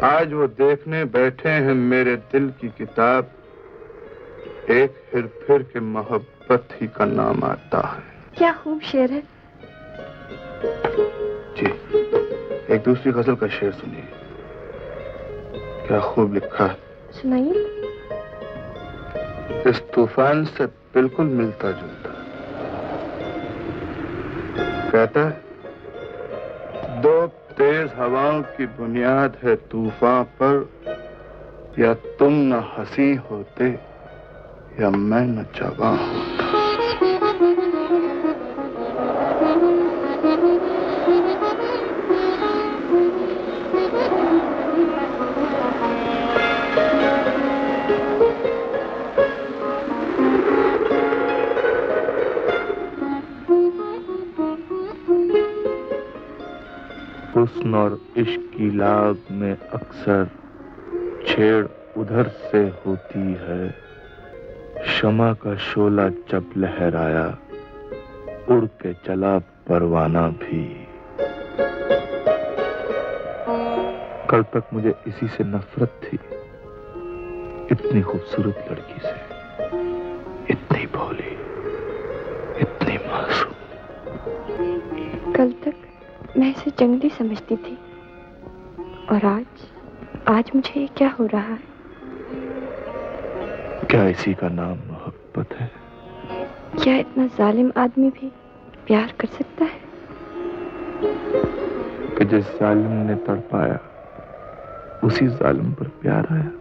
आज वो देखने बैठे हैं मेरे दिल की किताब। एक हेर फेर के मोहब्बत ही का नाम आता है। क्या खूब शेर है। जी, एक दूसरी गजल का शेर सुनिए, क्या खूब लिखा है। सुनाइए। इस तूफान से बिल्कुल मिलता जुलता। कहता है, दो तेज हवाओं की बुनियाद है तूफान पर, या तुम न हंसी होते या मैं न जवां होता। हुस्न और इश्क की लाग में अक्सर छेड़ उधर से होती है। शमा का शोला जब लहराया उड़ के चला परवाना भी। कल तक मुझे इसी से नफरत थी, इतनी खूबसूरत लड़की से, इतनी भोली, इतनी मासूम। कल तक मैं इसे जंगली समझती थी और आज मुझे क्या हो रहा है? क्या इसी का नाम मोहब्बत है? क्या इतना जालिम आदमी भी प्यार कर सकता है? कि जिस जालिम ने तड़पाया उसी जालिम पर प्यार आया।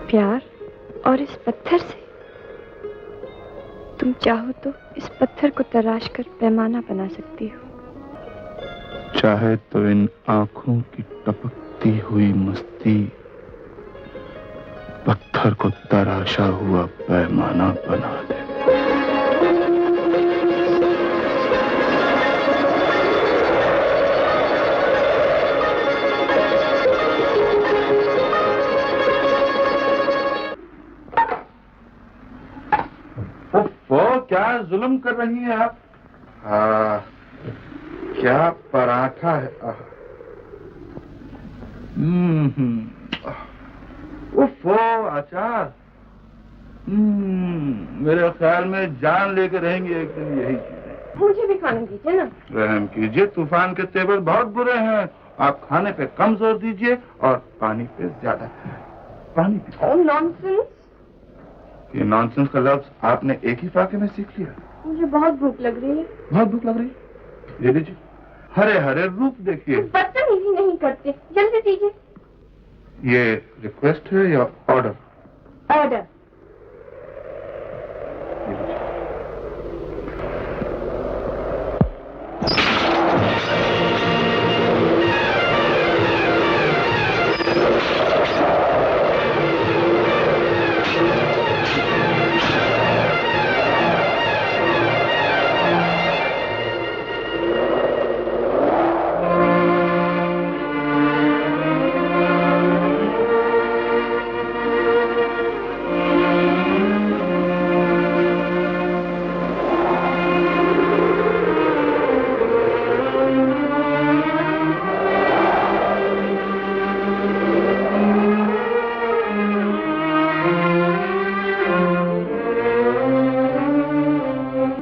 प्यार? और इस पत्थर से? तुम चाहो तो इस पत्थर को तराश कर पैमाना बना सकती हो। चाहे तो इन आंखों की टपकती हुई मस्ती पत्थर को तराशा हुआ पैमाना बना दे। वो क्या जुल्म कर रही हैं आप? क्या पराठा है। उफ़ो, अचार। मेरे ख्याल में जान लेकर रहेंगी एक दिन यही चीजें। मुझे भी खाने दीजिए ना। रहम कीजिए, तूफान के तेवर बहुत बुरे हैं। आप खाने पे कम जोर दीजिए और पानी पे ज्यादा। पानी पी। नॉनसेंस। ये नॉनसेंस का लफ्ज आपने एक ही फाके में सीख लिया। मुझे बहुत भूख लग रही है। बहुत भूख लग रही है? ये लीजिए, हरे हरे रूप देखिए। बदतमीजी नहीं करते, जल्दी दीजिए। ये रिक्वेस्ट है या ऑर्डर? ऑर्डर।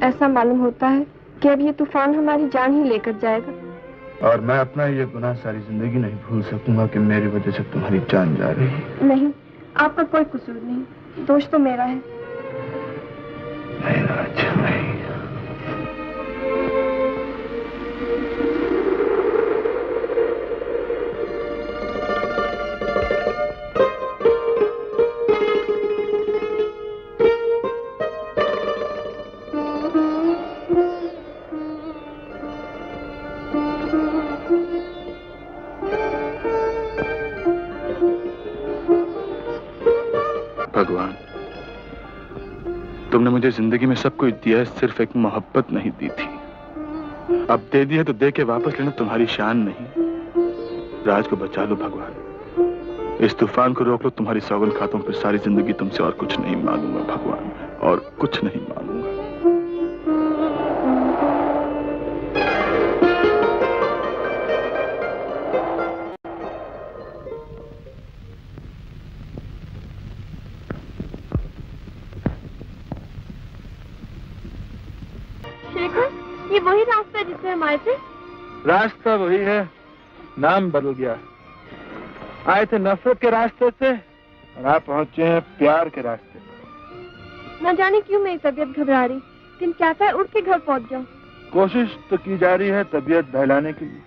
ऐसा मालूम होता है कि अब ये तूफान हमारी जान ही लेकर जाएगा। और मैं अपना ये गुनाह सारी जिंदगी नहीं भूल सकूंगा कि मेरी वजह से तुम्हारी जान जा रही है। नहीं, आपका कोई कसूर नहीं, दोष तो मेरा है। नहीं राज, नहीं। भगवान, तुमने मुझे जिंदगी में सब कुछ दिया है, सिर्फ एक मोहब्बत नहीं दी थी। अब दे दी है तो दे के वापस लेना तुम्हारी शान नहीं। राज को बचा लो भगवान, इस तूफान को रोक लो। तुम्हारी सौगन खातों पर सारी जिंदगी तुमसे और कुछ नहीं मांगूंगा भगवान, और कुछ नहीं मांगूंगा। ये वही रास्ता जिससे हम आए थे? रास्ता वही है, नाम बदल गया। आए थे नफरत के रास्ते से और आप पहुंचे हैं प्यार के रास्ते पर। न जाने क्यों मेरी तबीयत घबरा रही, लेकिन चाहता है उठ के घर पहुंच जाऊं। कोशिश तो की जा रही है तबीयत बहलाने के लिए।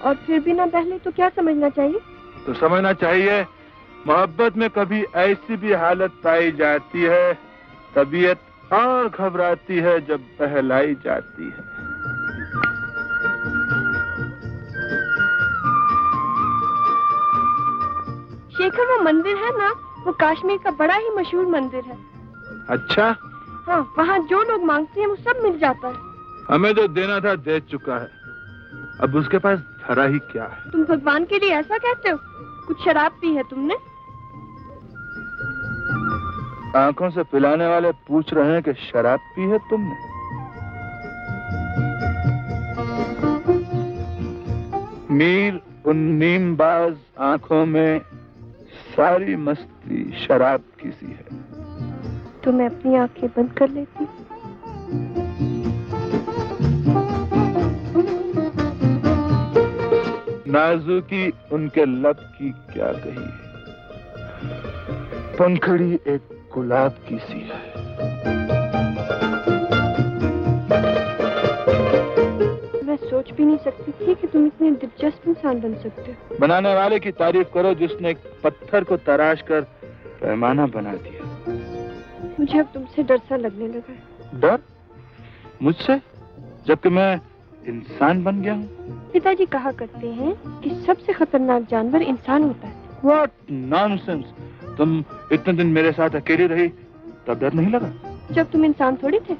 और फिर भी न बहले तो क्या समझना चाहिए? तो समझना चाहिए, मोहब्बत में कभी ऐसी भी हालत पाई जाती है, तबीयत और घबराती है जब बहलाई जाती है। शेखर, वो मंदिर है ना, वो कश्मीर का बड़ा ही मशहूर मंदिर है। अच्छा? हाँ, वहाँ जो लोग मांगते हैं वो सब मिल जाता है। हमें जो देना था दे चुका है, अब उसके पास धरा ही क्या है। तुम भगवान के लिए ऐसा कहते हो? कुछ शराब पी है तुमने? आंखों से पिलाने वाले पूछ रहे हैं कि शराब पी है तुमने? मीर उन नीमबाज आंखों में सारी मस्ती शराब की सी है। तो मैं अपनी आंखें बंद कर लेती। नाजुकी उनके लब की क्या कही, पंखड़ी एक गुलाब की सी है। मैं सोच भी नहीं सकती थी कि तुम इतने दिलचस्प इंसान बन सकते हो। बनाने वाले की तारीफ करो जिसने एक पत्थर को तराश कर पैमाना बना दिया। मुझे अब तुमसे डर सा लगने लगा है। डर? मुझसे? जबकि मैं इंसान बन गया हूँ। पिताजी कहा करते हैं कि सबसे खतरनाक जानवर इंसान होता है। What nonsense! तुम इतने दिन मेरे साथ अकेली रही, तब डर नहीं लगा? जब तुम इंसान थोड़ी थे।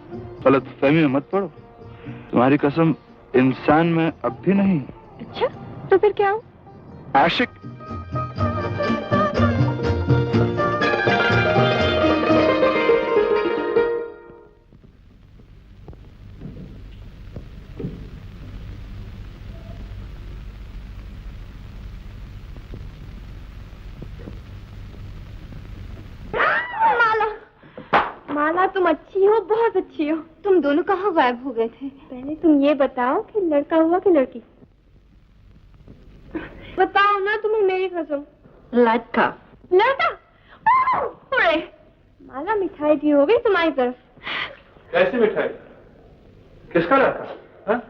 गलत फहमी में मत पड़ो, तुम्हारी कसम, इंसान में अब भी नहीं। अच्छा, तो फिर क्या हो? आशिक। माला तुम अच्छी हो, बहुत अच्छी हो। तुम दोनों कहाँ गायब हो गए थे? पहले तुम ये बताओ कि लड़का हुआ कि लड़की? बताओ ना तुम्हें मेरी कसम। लड़का। लड़का? ओए! माला मिठाई भी हो गई तुम्हारी तरफ। कैसी मिठाई? किसका लड़का? हाँ?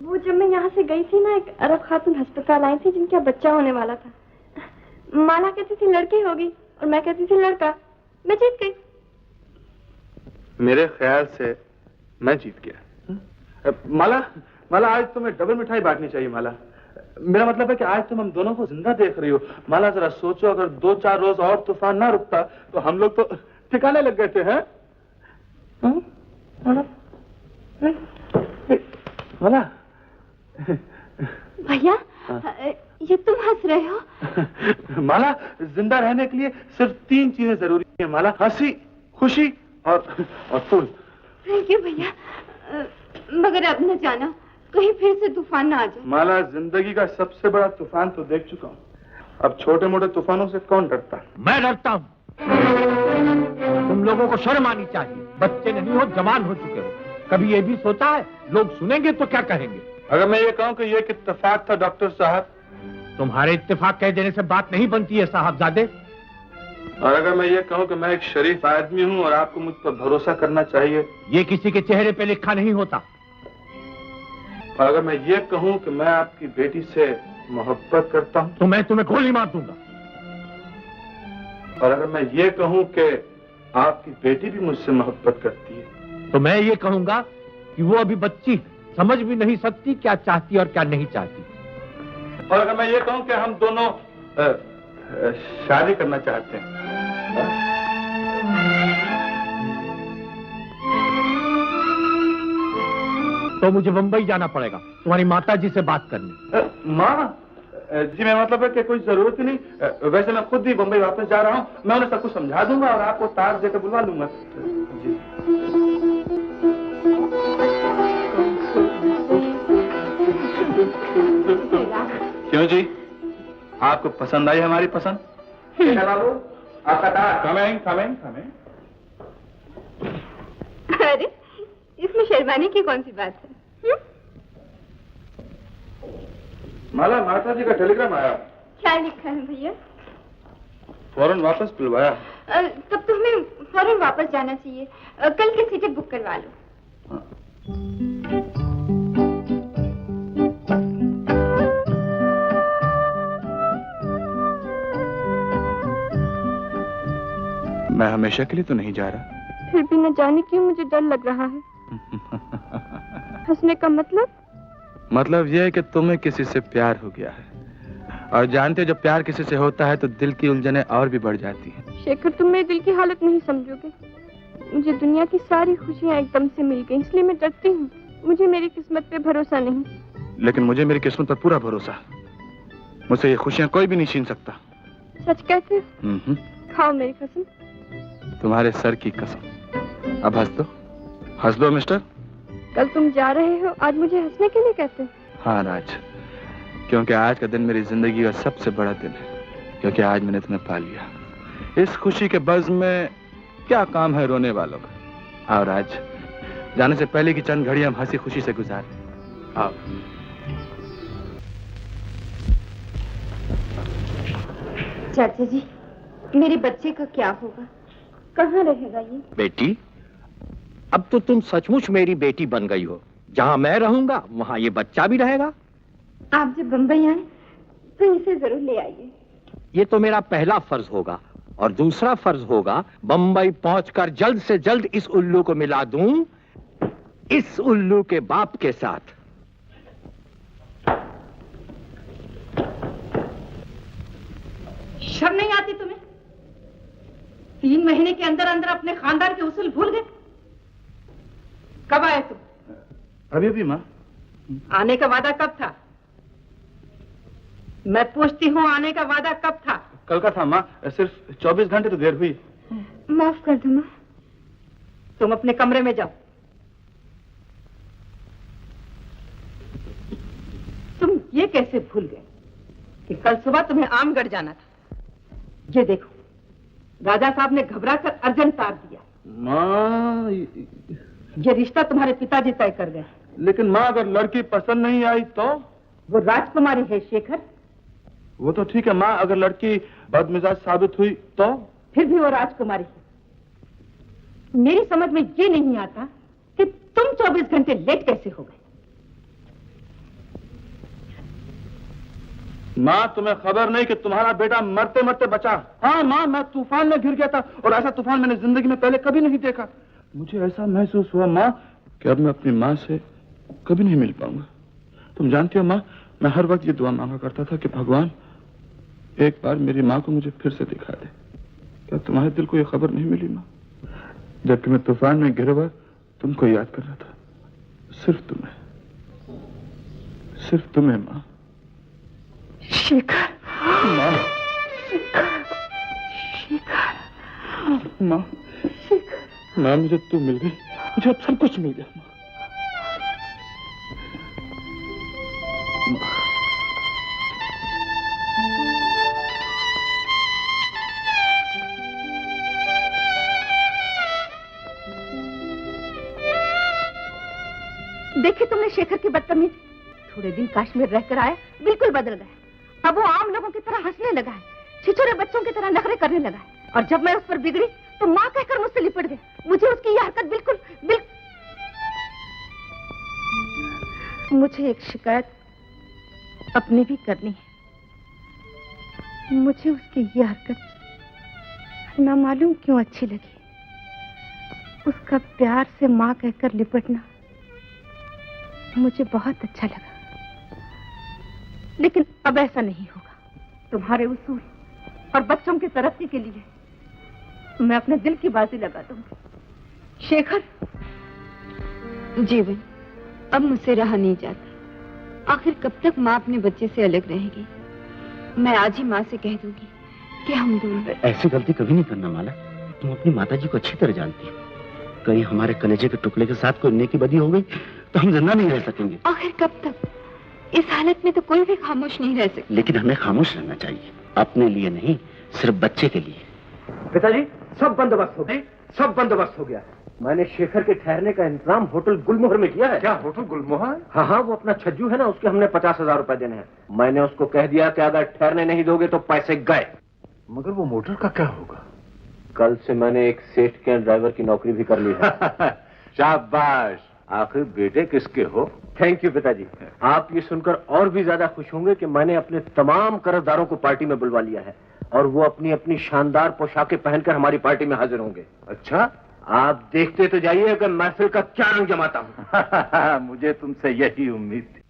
वो जब मैं यहाँ से गई थी ना, एक अरब खातून अस्पताल आई थी जिनका बच्चा होने वाला था। माला कहती थी लड़की होगी और मैं कहती थी लड़का। मैं जीत गई। मेरे ख्याल से मैं जीत गया। माला, माला आज तुम्हें डबल मिठाई बांटनी चाहिए। माला, मेरा मतलब है कि आज तुम हम दोनों को जिंदा देख रही हो। माला जरा सोचो, अगर 2-4 रोज और तूफान ना रुकता तो हम लोग तो ठिकाने लग गए थे। हैं? माला, माला। भैया, ये तुम हंस रहे हो? माला, जिंदा रहने के लिए सिर्फ 3 चीजें जरूरी है माला। हंसी, खुशी और फूल। थैंक यू भैया, मगर अब न जाना कहीं फिर से तूफान ना आ जाए। माला, जिंदगी का सबसे बड़ा तूफान तो देख चुका हूँ, अब छोटे मोटे तूफानों से कौन डरता है? मैं डरता हूँ। तुम लोगों को शर्म आनी चाहिए। बच्चे नहीं हो, जवान हो चुके हो। कभी ये भी सोचा है लोग सुनेंगे तो क्या कहेंगे? अगर मैं ये कहूँ कि ये एक इत्तेफाक था डॉक्टर साहब? तुम्हारे इत्तेफाक कह देने से बात नहीं बनती है साहबजादे। और अगर मैं ये कहूँ कि मैं एक शरीफ आदमी हूँ और आपको मुझ पर भरोसा करना चाहिए? ये किसी के चेहरे पे लिखा नहीं होता। और अगर मैं ये कहूँ कि मैं आपकी बेटी से मोहब्बत करता हूँ? तो मैं तुम्हें गोली मार दूंगा। और अगर मैं ये कहूँ कि आपकी बेटी भी मुझसे मोहब्बत करती है? तो मैं ये कहूंगा कि वो अभी बच्ची समझ भी नहीं सकती क्या चाहती और क्या नहीं चाहती। और अगर मैं ये कहूँ कि हम दोनों शादी करना चाहते हैं? तो मुझे मुंबई जाना पड़ेगा तुम्हारी माता जी से बात करने। माँ जी, मैं मतलब है कि कोई जरूरत ही नहीं। वैसे मैं खुद ही बम्बई वापस जा रहा हूँ। मैं उन्हें सब कुछ समझा दूंगा और आपको तार देकर बुलवा लूंगा। जी। क्यों जी, आपको पसंद आई हमारी पसंद? बाबू, आपका तार। Coming coming coming. अरे, इसमें शर्माने की कौन सी बात है? माला, माता जी का टेलीग्राम आया। क्या लिखा है भैया? फौरन वापस बुलवाया। तब तो हमें फौरन वापस जाना चाहिए। कल की सीटें बुक करवा लो। मैं हमेशा के लिए तो नहीं जा रहा। फिर भी न जाने क्यों मुझे डर लग रहा है। हंसने का मतलब यह है कि तुम्हें किसी से प्यार हो गया है, और जानते हो जब प्यार किसी से होता है तो दिल की उलझनें और भी बढ़ जाती हैं। शेखर, तुम मेरे दिल की हालत नहीं समझोगे। मुझे दुनिया की सारी खुशियां एकदम से मिल गई, इसलिए मैं डरती हूँ। मुझे मेरी किस्मत पे भरोसा नहीं। लेकिन मुझे मेरी किस्मत पर पूरा भरोसा। मुझसे ये खुशियां कोई भी नहीं छीन सकता। सच कहते हो? खाओ मेरी कसम। तुम्हारे सर की कसम। अब हंस दो मिस्टर। कल तुम जा रहे हो, आज मुझे हंसने के लिए कहते हो? हाँ राज, क्योंकि आज का दिन मेरी जिंदगी का सबसे बड़ा दिन है, क्योंकि आज मैंने तुम्हें पा लिया। इस खुशी के बज़्म में क्या काम है रोने वालों का? आओ राज, जाने से पहले की चंद घड़ी हम हंसी खुशी से गुजारें। आओ। चाचा जी, मेरे बच्चे का क्या होगा? कहाँ रहेगा ये? बेटी, अब तो तुम सचमुच मेरी बेटी बन गई हो। जहाँ मैं रहूंगा वहाँ ये बच्चा भी रहेगा। आप जब बम्बई आए तो इसे जरूर ले आइए। ये तो मेरा पहला फर्ज होगा, और दूसरा फर्ज होगा बम्बई पहुंचकर जल्द से जल्द इस उल्लू को मिला दूं इस उल्लू के बाप के साथ। शर्म नहीं आती तुम्हें? 3 महीने के अंदर अंदर अपने खानदान के उसूल भूल गए। कब आए तुम? अभी माँ। आने का वादा कब था? मैं पूछती हूँ, आने का वादा कब था? कल का था माँ, सिर्फ 24 घंटे तो देर हुई। माफ कर दो माँ। तुम अपने कमरे में जाओ। तुम ये कैसे भूल गए कि कल सुबह तुम्हें आमगढ़ जाना था? ये देखो, राजा साहब ने घबराकर अर्जेंट तार दिया। माँ, ये रिश्ता तुम्हारे पिताजी तय कर गए। लेकिन माँ अगर लड़की पसंद नहीं आई तो? वो राजकुमारी है शेखर। वो तो ठीक है माँ, अगर लड़की बदमिजाज साबित हुई तो? फिर भी वो राजकुमारी है। मेरी समझ में ये नहीं आता कि तुम 24 घंटे लेट कैसे हो गए। माँ, तुम्हें खबर नहीं कि तुम्हारा बेटा मरते मरते बचा? हाँ माँ, मैं तूफान में गिर गया था और ऐसा तूफान मैंने जिंदगी में पहले कभी नहीं देखा। मुझे ऐसा महसूस हुआ माँ कि अब मैं अपनी माँ से कभी नहीं मिल पाऊंगा। तुम जानती हो माँ, मैं हर वक्त ये दुआ मांगा करता था कि भगवान एक बार मेरी माँ को मुझे फिर से दिखा दे। क्या तुम्हारे दिल को ये खबर नहीं मिली माँ? जबकि मैं तूफान में गिरा हुआ तुमको याद कर रहा था, सिर्फ तुम्हें, सिर्फ तुम्हें माँ। शेखर, माँ, शेखर, माँ, माँ, मुझे तू मिल गई, मुझे अब सब कुछ मिल गया माँ। देखी तुमने शेखर की बदतमीजी? थोड़े दिन कश्मीर रहकर आया, बिल्कुल बदल गया। अब वो आम लोगों की तरह हंसने लगा है, छिछोरे बच्चों की तरह नखरे करने लगा है। और जब मैं उस पर बिगड़ी तो माँ कहकर मुझसे लिपट गए। मुझे उसकी यह हरकत बिल्कुल मुझे एक शिकायत अपनी भी करनी है। मुझे उसकी यह हरकत ना मालूम क्यों अच्छी लगी। उसका प्यार से माँ कहकर लिपटना मुझे बहुत अच्छा लगा। लेकिन अब ऐसा नहीं होगा। तुम्हारे उसूल और बच्चों की तरक्की के लिए मैं अपने दिल की बाजी लगा दूंगी। शेखर, जीवन अब मुझसे रहा नहीं जाता। आखिर कब तक माँ अपने बच्चे से अलग रहेगी? मैं आज ही माँ से कह दूंगी कि हम दोनों। ऐसी गलती कभी नहीं करना माला। तुम अपनी माताजी को अच्छी तरह जानती हो। कहीं हमारे कलेजे के टुकड़े के साथ कोई नेकी बदी हो गई तो हम जिंदा नहीं रह सकेंगे। आखिर कब तक? इस हालत में तो कोई भी खामोश नहीं रह सकता। लेकिन हमें खामोश रहना चाहिए, अपने लिए नहीं, सिर्फ बच्चे के लिए। पिताजी, सब बंदोबस्त हो गया, सब बंदोबस्त हो गया। मैंने शेखर के ठहरने का इंतजाम होटल गुलमोहर में किया है। क्या होटल गुलमोहर? हाँ हाँ, वो अपना छज्जू है ना, उसके हमने 50,000 रुपए देने हैं। मैंने उसको कह दिया कि अगर ठहरने नहीं दोगे तो पैसे गए। मगर वो मोटर का क्या होगा? कल से मैंने एक सेठ के ड्राइवर की नौकरी भी कर ली है। शाबाश। आखिर बेटे किसके हो? थैंक यू पिताजी। आप ये सुनकर और भी ज्यादा खुश होंगे कि मैंने अपने तमाम कर्जदारों को पार्टी में बुलवा लिया है और वो अपनी अपनी शानदार पोशाकें पहनकर हमारी पार्टी में हाजिर होंगे। अच्छा, आप देखते तो जाइए कि महफिल का क्या रंग जमाता हूँ। मुझे तुमसे यही उम्मीद थी।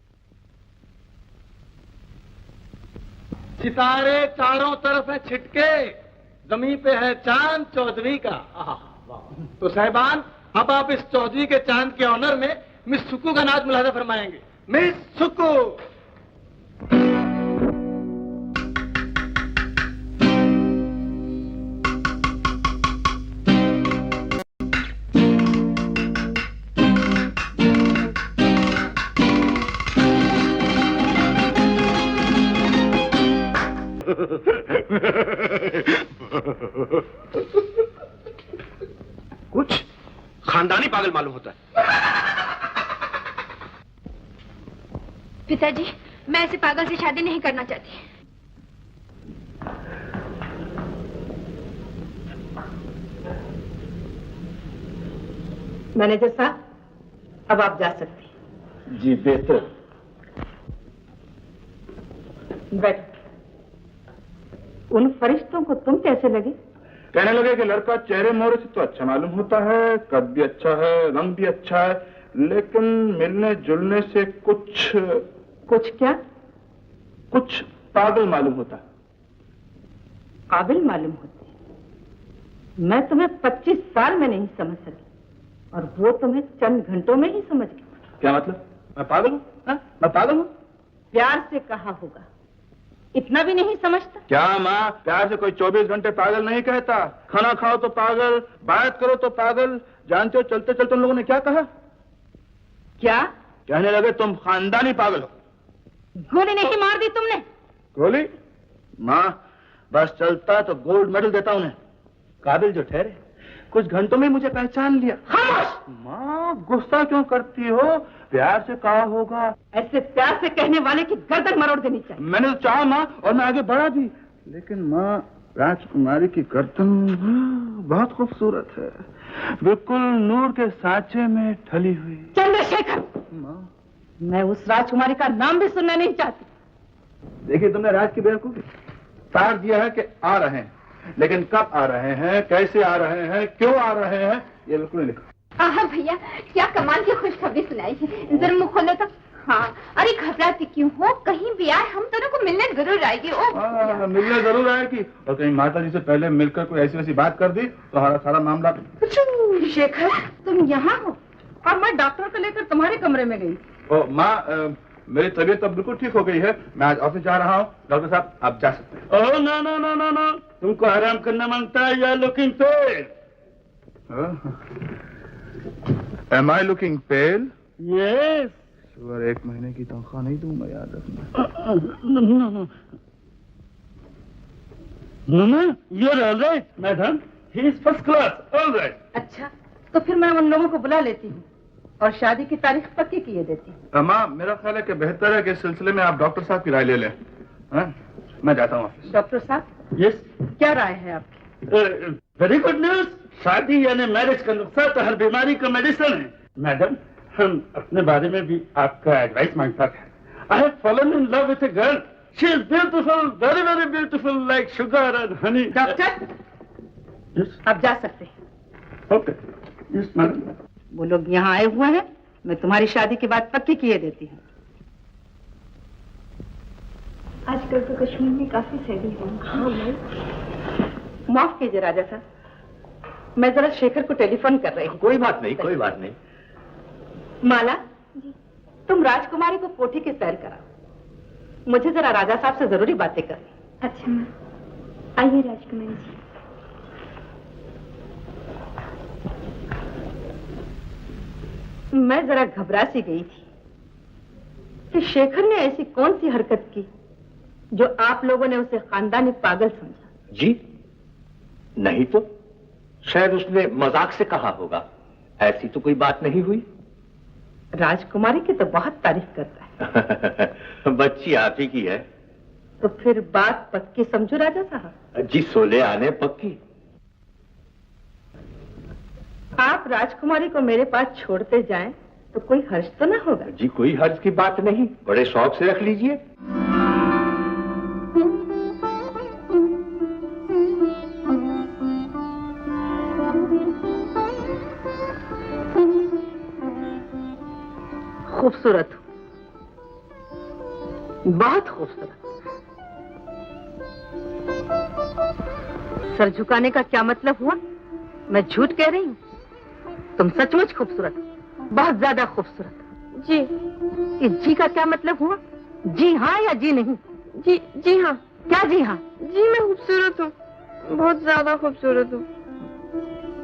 सितारे चारों तरफ है छिटके, जमीन पे है चांद चौधरी का। तो साहिबान, अब आप इस चौधरी के चांद के ऑनर में मिस सुक्कू का नाच मुलाजा फरमाएंगे। मिस सुक्कू। कुछ खानदानी पागल मालूम होता है। पिताजी, मैं ऐसे पागल से शादी नहीं करना चाहती। मैनेजर साहब, अब आप जा सकते हैं। जी बेहतर। बैठो। उन फरिश्तों को तुम कैसे लगे? कहने लगे कि लड़का चेहरे मोहरे से तो अच्छा मालूम होता है, कद भी अच्छा है, रंग भी अच्छा है, लेकिन मिलने जुलने से कुछ क्या? कुछ पागल मालूम होता है। काबिल मालूम होते। मैं तुम्हें 25 साल में नहीं समझ सकी और वो तुम्हें चंद घंटों में ही समझ गई। क्या मतलब? मैं पागल हूँ? मैं पागल हूँ? प्यार से कहा होगा, इतना भी नहीं समझता? क्या माँ, प्यार से कोई 24 घंटे पागल नहीं कहता। खाना खाओ तो पागल, बात करो तो पागल। जानते हो चलते चलते उन लोगों ने क्या कहा? क्या कहने लगे? तुम खानदानी पागल हो। गोली नहीं मार दी तुमने? गोली? माँ, बस चलता तो गोल्ड मेडल देता उन्हें। काबिल जो ठहरे, कुछ घंटों में मुझे पहचान लिया। खामोश! माँ गुस्सा क्यों करती हो? प्यार से कहा होगा। ऐसे प्यार से कहने वाले की गर्दन मरोड़ देनी चाहिए। मैंने तो चाहा माँ, और मैं आगे बढ़ा भी, लेकिन माँ राजकुमारी की गर्दन बहुत खूबसूरत है, बिल्कुल नूर के सांचे में ढली हुई। चंद्रशेखर, मैं उस राजकुमारी का नाम भी सुनना नहीं चाहती। देखिए, तुमने राज की बेवकूफी तार दिया है कि आ रहे हैं, लेकिन कब आ रहे हैं, कैसे आ रहे हैं, क्यों आ रहे हैं, ये बिल्कुल नहीं लिखा। आहा भैया, क्या कमाल की खुशखबरी सुनाई है। जरा मुंह खोलो तो। हाँ, अरे घबराती क्यों हो? कहीं भी आए हम दोनों को मिलने जरूर आएगी। ओ मिलने जरूर आएगी, और कहीं माता जी से पहले मिलकर कोई ऐसी वैसी बात कर दी तो हमारा सारा मामला। शेखर, तुम यहाँ हो और मैं डॉक्टर को लेकर तुम्हारे कमरे में गई। ओ माँ, मेरी तबीयत अब बिल्कुल ठीक हो गई है, मैं आज ऑफिस जा रहा हूँ। डॉक्टर साहब, आप जा सकते हैं। ओह ना ना ना ना ना, तुमको आराम करना मांगता है या looking pale? Am I looking pale? Yes. Sugar 1 महीने की तनख्वाह नहीं दूंगा, याद रखना। No, you're all right, madam. He is first class, all right। अच्छा, तो फिर मैं उन लोगों को बुला लेती हूँ और शादी की तारीख पक्की किए देती हूँ। माँ, मेरा ख्याल है कि बेहतर है कि इस सिलसिले में आप डॉक्टर साहब की राय ले लें। मैं जाता हूँ ऑफिस। डॉक्टर साहब, यस। क्या राय है आपकी? Very good news. शादी यानी मैरिज का नुस्खा तो हर बीमारी का मेडिसिन है। मैडम, हम अपने बारे में भी आपका एडवाइस मांगता था। I have fallen in love with a girl. She is beautiful, very very beautiful, like sugar and honey. Doctor, आप जा सकते हैं। Okay, yes madam. वो लोग यहाँ आए हुए हैं, मैं तुम्हारी शादी की बात पक्की किए देती हूँ। आजकल तो कश्मीर में काफी सर्दी है। हाँ भाई। माफ कीजिए राजा साहब, मैं जरा शेखर को टेलीफोन कर रही हूँ। कोई बात नहीं, कोई बात नहीं। माला, तुम राजकुमारी को कोठी की सैर कराओ, मुझे जरा राजा साहब से जरूरी बातें करनी। अच्छा माँ, आइए राजकुमारी जी। मैं जरा घबरा सी गई थी कि शेखर ने ऐसी कौन सी हरकत की जो आप लोगों ने उसे खानदानी पागल समझा। जी नहीं तो, शायद उसने मजाक से कहा होगा, ऐसी तो कोई बात नहीं हुई। राजकुमारी की तो बहुत तारीफ करता है। बच्ची आप ही की है। तो फिर बात पक्की समझो राजा साहब। जी, सोले आने पक्की। आप राजकुमारी को मेरे पास छोड़ते जाएं तो कोई हर्ष तो ना होगा? जी, कोई हर्ज की बात नहीं, बड़े शौक से रख लीजिए। खूबसूरत हो, बहुत खूबसूरत। सर झुकाने का क्या मतलब हुआ? मैं झूठ कह रही हूँ? तुम सचमुच खूबसूरत हो, बहुत ज्यादा खूबसूरत। जी। इस जी का क्या मतलब हुआ? जी हाँ या जी नहीं? जी हाँ। क्या जी हाँ? जी मैं खूबसूरत हूँ, बहुत ज्यादा खूबसूरत हूँ।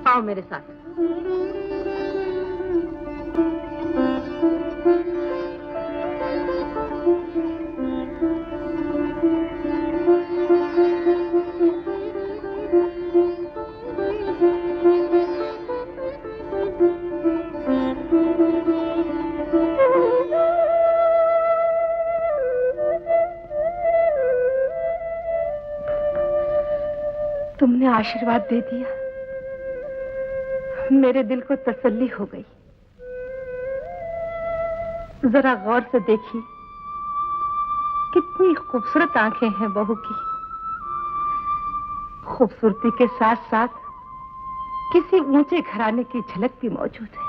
आओ मेरे साथ। तुमने आशीर्वाद दे दिया, मेरे दिल को तसल्ली हो गई। जरा गौर से देखिए, कितनी खूबसूरत आंखें हैं बहू की। खूबसूरती के साथ साथ किसी ऊंचे घराने की झलक भी मौजूद है।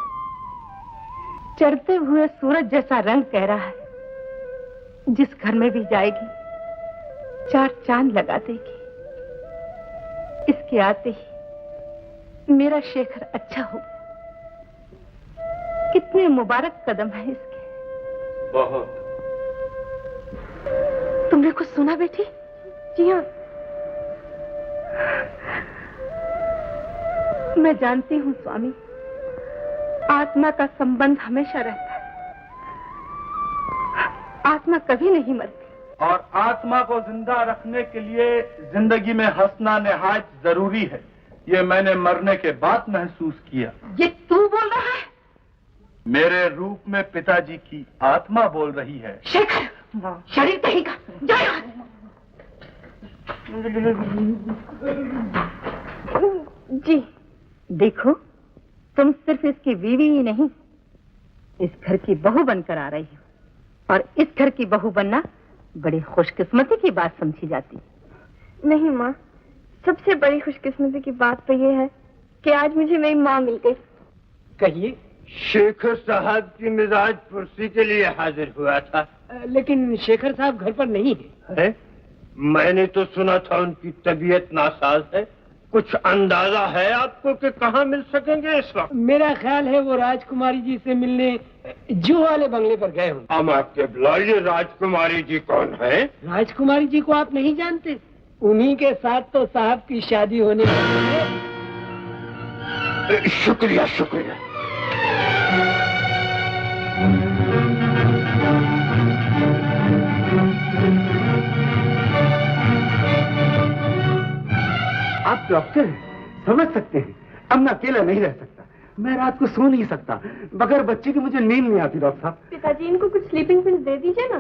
चढ़ते हुए सूरज जैसा रंग कह रहा है, जिस घर में भी जाएगी 4 चांद लगा देगी। इसके आते ही मेरा शेखर अच्छा हो। कितने मुबारक कदम है इसके। बहुत। तुमने कुछ सुना बेटी? जी हाँ। मैं जानती हूँ स्वामी, आत्मा का संबंध हमेशा रहता है। आत्मा कभी नहीं मरती। और आत्मा को जिंदा रखने के लिए जिंदगी में हंसना निहायत जरूरी है। ये मैंने मरने के बाद महसूस किया। ये तू बोल रहा है? मेरे रूप में पिताजी की आत्मा बोल रही है। शेखर, शरीर कहेगा, जाओ। जी देखो, तुम सिर्फ इसकी बीवी ही नहीं, इस घर की बहू बनकर आ रही हो, और इस घर की बहू बनना बड़ी खुशकिस्मती की बात समझी जाती। नहीं माँ, सबसे बड़ी खुशकिस्मती की बात तो ये है कि आज मुझे मेरी माँ मिल गई। कहिए। शेखर साहब की मिजाज पुरसी के लिए हाजिर हुआ था। लेकिन शेखर साहब घर पर नहीं है? मैंने तो सुना था उनकी तबीयत नासाज है। कुछ अंदाजा है आपको कि कहाँ मिल सकेंगे इस वक्त? मेरा ख्याल है वो राजकुमारी जी से मिलने जू वाले बंगले पर गए हों। हम आपके बुलाइए, राजकुमारी जी कौन है? राजकुमारी जी को आप नहीं जानते? उन्हीं के साथ तो साहब की शादी होने वाली है। शुक्रिया शुक्रिया। आप डॉक्टर हैं, समझ सकते हैं। अब मैं अकेला नहीं रह सकता। मैं रात को सो नहीं सकता। बगैर बच्चे के मुझे नींद नहीं आती डॉक्टर साहब। पिताजी, इनको कुछ स्लीपिंग पिल्स दे दीजिए ना।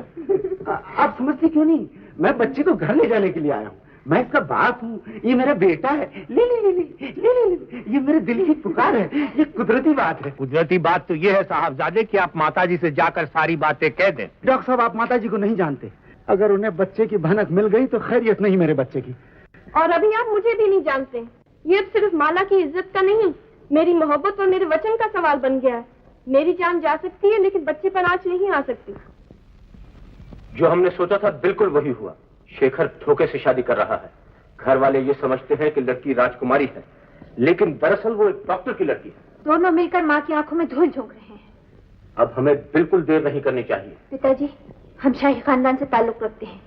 आप समझते क्यों नहीं? मैं बच्चे को घर ले जाने के लिए आया हूँ। मैं इसका बाप हूँ, ये मेरा बेटा है। ले ले ले ले ले ले ले, ये मेरे दिल की पुकार है। ये कुदरती बात है। कुदरती बात तो ये है साहबजादे कि आप माताजी से जाकर सारी बातें कह दें। डॉक्टर साहब, आप माताजी को नहीं जानते। अगर उन्हें बच्चे की भनक मिल गई तो खैरियत नहीं मेरे बच्चे की। और अभी आप मुझे भी नहीं जानते। ये अब सिर्फ माला की इज्जत का नहीं, मेरी मोहब्बत और मेरे वचन का सवाल बन गया है। मेरी जान जा सकती है, लेकिन बच्चे पर आंच नहीं आ सकती। जो हमने सोचा था बिल्कुल वही हुआ। शेखर धोखे से शादी कर रहा है। घर वाले ये समझते हैं कि लड़की राजकुमारी है, लेकिन दरअसल वो एक डॉक्टर की लड़की है। दोनों मिलकर माँ की आंखों में धूल झोंक रहे हैं। अब हमें बिल्कुल देर नहीं करनी चाहिए। पिताजी, हम शाही खानदान से ताल्लुक रखते हैं।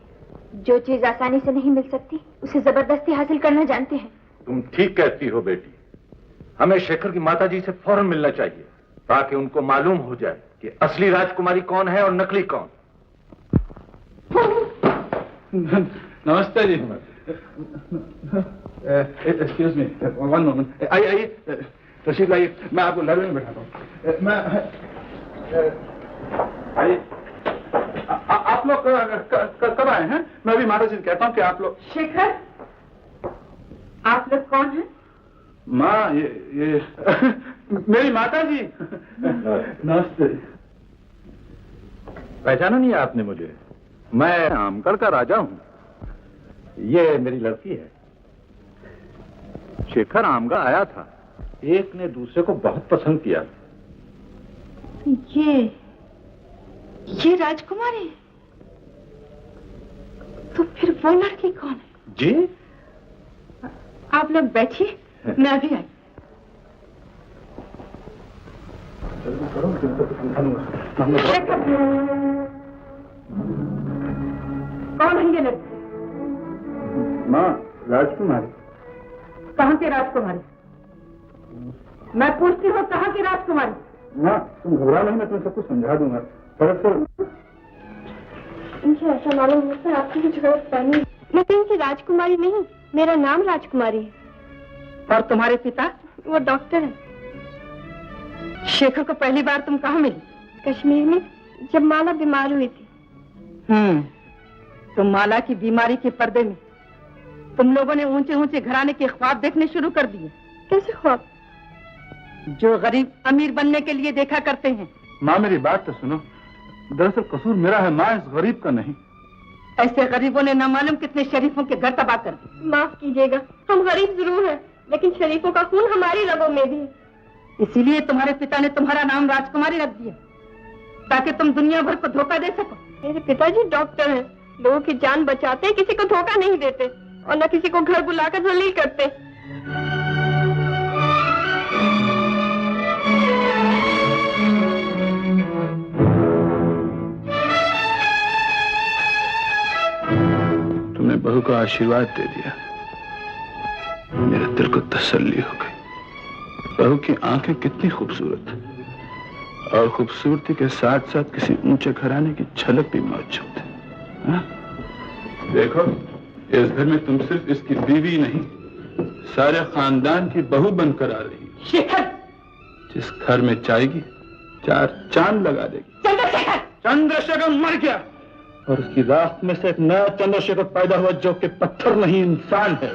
जो चीज आसानी से नहीं मिल सकती, उसे जबरदस्ती हासिल करना जानते हैं। तुम ठीक कहती हो बेटी। हमें शेखर की माताजी से फौरन मिलना चाहिए, ताकि उनको मालूम हो जाए कि असली राजकुमारी कौन है और नकली कौन। नमस्ते जी। Excuse me, one moment. आइए तशरीफ लाइए, मैं आपको लड़ने में बैठाता हूँ। मैं आइए। आप लोग कब आए हैं? मैं अभी माता जी से कहता हूँ कि आप लोग। शेखर, आप लोग कौन हैं? माँ, ये मेरी माता जी। नमस्ते। पहचाना नहीं आपने मुझे? मैं आमगढ़ का राजा हूँ। ये मेरी लड़की है। शेखर आमगढ़ आया था, एक ने दूसरे को बहुत पसंद किया। ये राजकुमारी? तो फिर वो लड़की कौन है? जी, आप लोग बैठिए, मैं अभी आई। कौन है ये लड़की? माँ, राजकुमारी। कहाँ की राजकुमारी? मैं पूछती हूँ, कहाँ की राजकुमारी? माँ, तुम घबरा नहीं, मैं तुम्हें सब कुछ समझा दूंगा। दरअसल मुझे ऐसा मालूम होता है आपकी कुछ गलत फहमी। मैं कहीं की राजकुमारी नहीं, मेरा नाम राजकुमारी है। और तुम्हारे पिता? वो डॉक्टर है। शेखर को पहली बार तुम कहाँ मिली? कश्मीर में, जब माला बीमार हुई थी। तो माला की बीमारी के पर्दे में तुम लोगों ने ऊंचे ऊंचे घराने के ख्वाब देखने शुरू कर दिए। कैसे ख्वाब? जो गरीब अमीर बनने के लिए देखा करते हैं। माँ, मेरी बात तो सुनो। दरअसल कसूर मेरा है माँ, इस गरीब का नहीं। ऐसे गरीबों ने न मालूम कितने शरीफों के घर तबाह कर दिए। माफ कीजिएगा, हम गरीब जरूर हैं, लेकिन शरीफों का खून हमारी रगों में भी है। इसीलिए तुम्हारे पिता ने तुम्हारा नाम राजकुमारी रख दिया, ताकि तुम दुनिया भर को धोखा दे सको। मेरे पिताजी डॉक्टर हैं, लोगों की जान बचाते हैं, किसी को धोखा नहीं देते और न किसी को घर बुलाकर जलील करते। तुमने बहू को आशीर्वाद दे दिया, मेरे दिल को तसल्ली हो गई। बहू की आंखें कितनी खूबसूरत है, और खूबसूरती के साथ साथ किसी ऊंचे घराने की झलक भी मौजूद है। देखो, इस घर में तुम सिर्फ इसकी बीवी नहीं, सारे खानदान की बहू बनकर आ रही है। शेखर, जिस घर में जाएगी 4 चांद लगा देगी। चंद्रशेखर! चंद्रशेखर मर गया और उसकी राख में से एक नया चंद्रशेखर पैदा हुआ जो कि पत्थर नहीं इंसान है।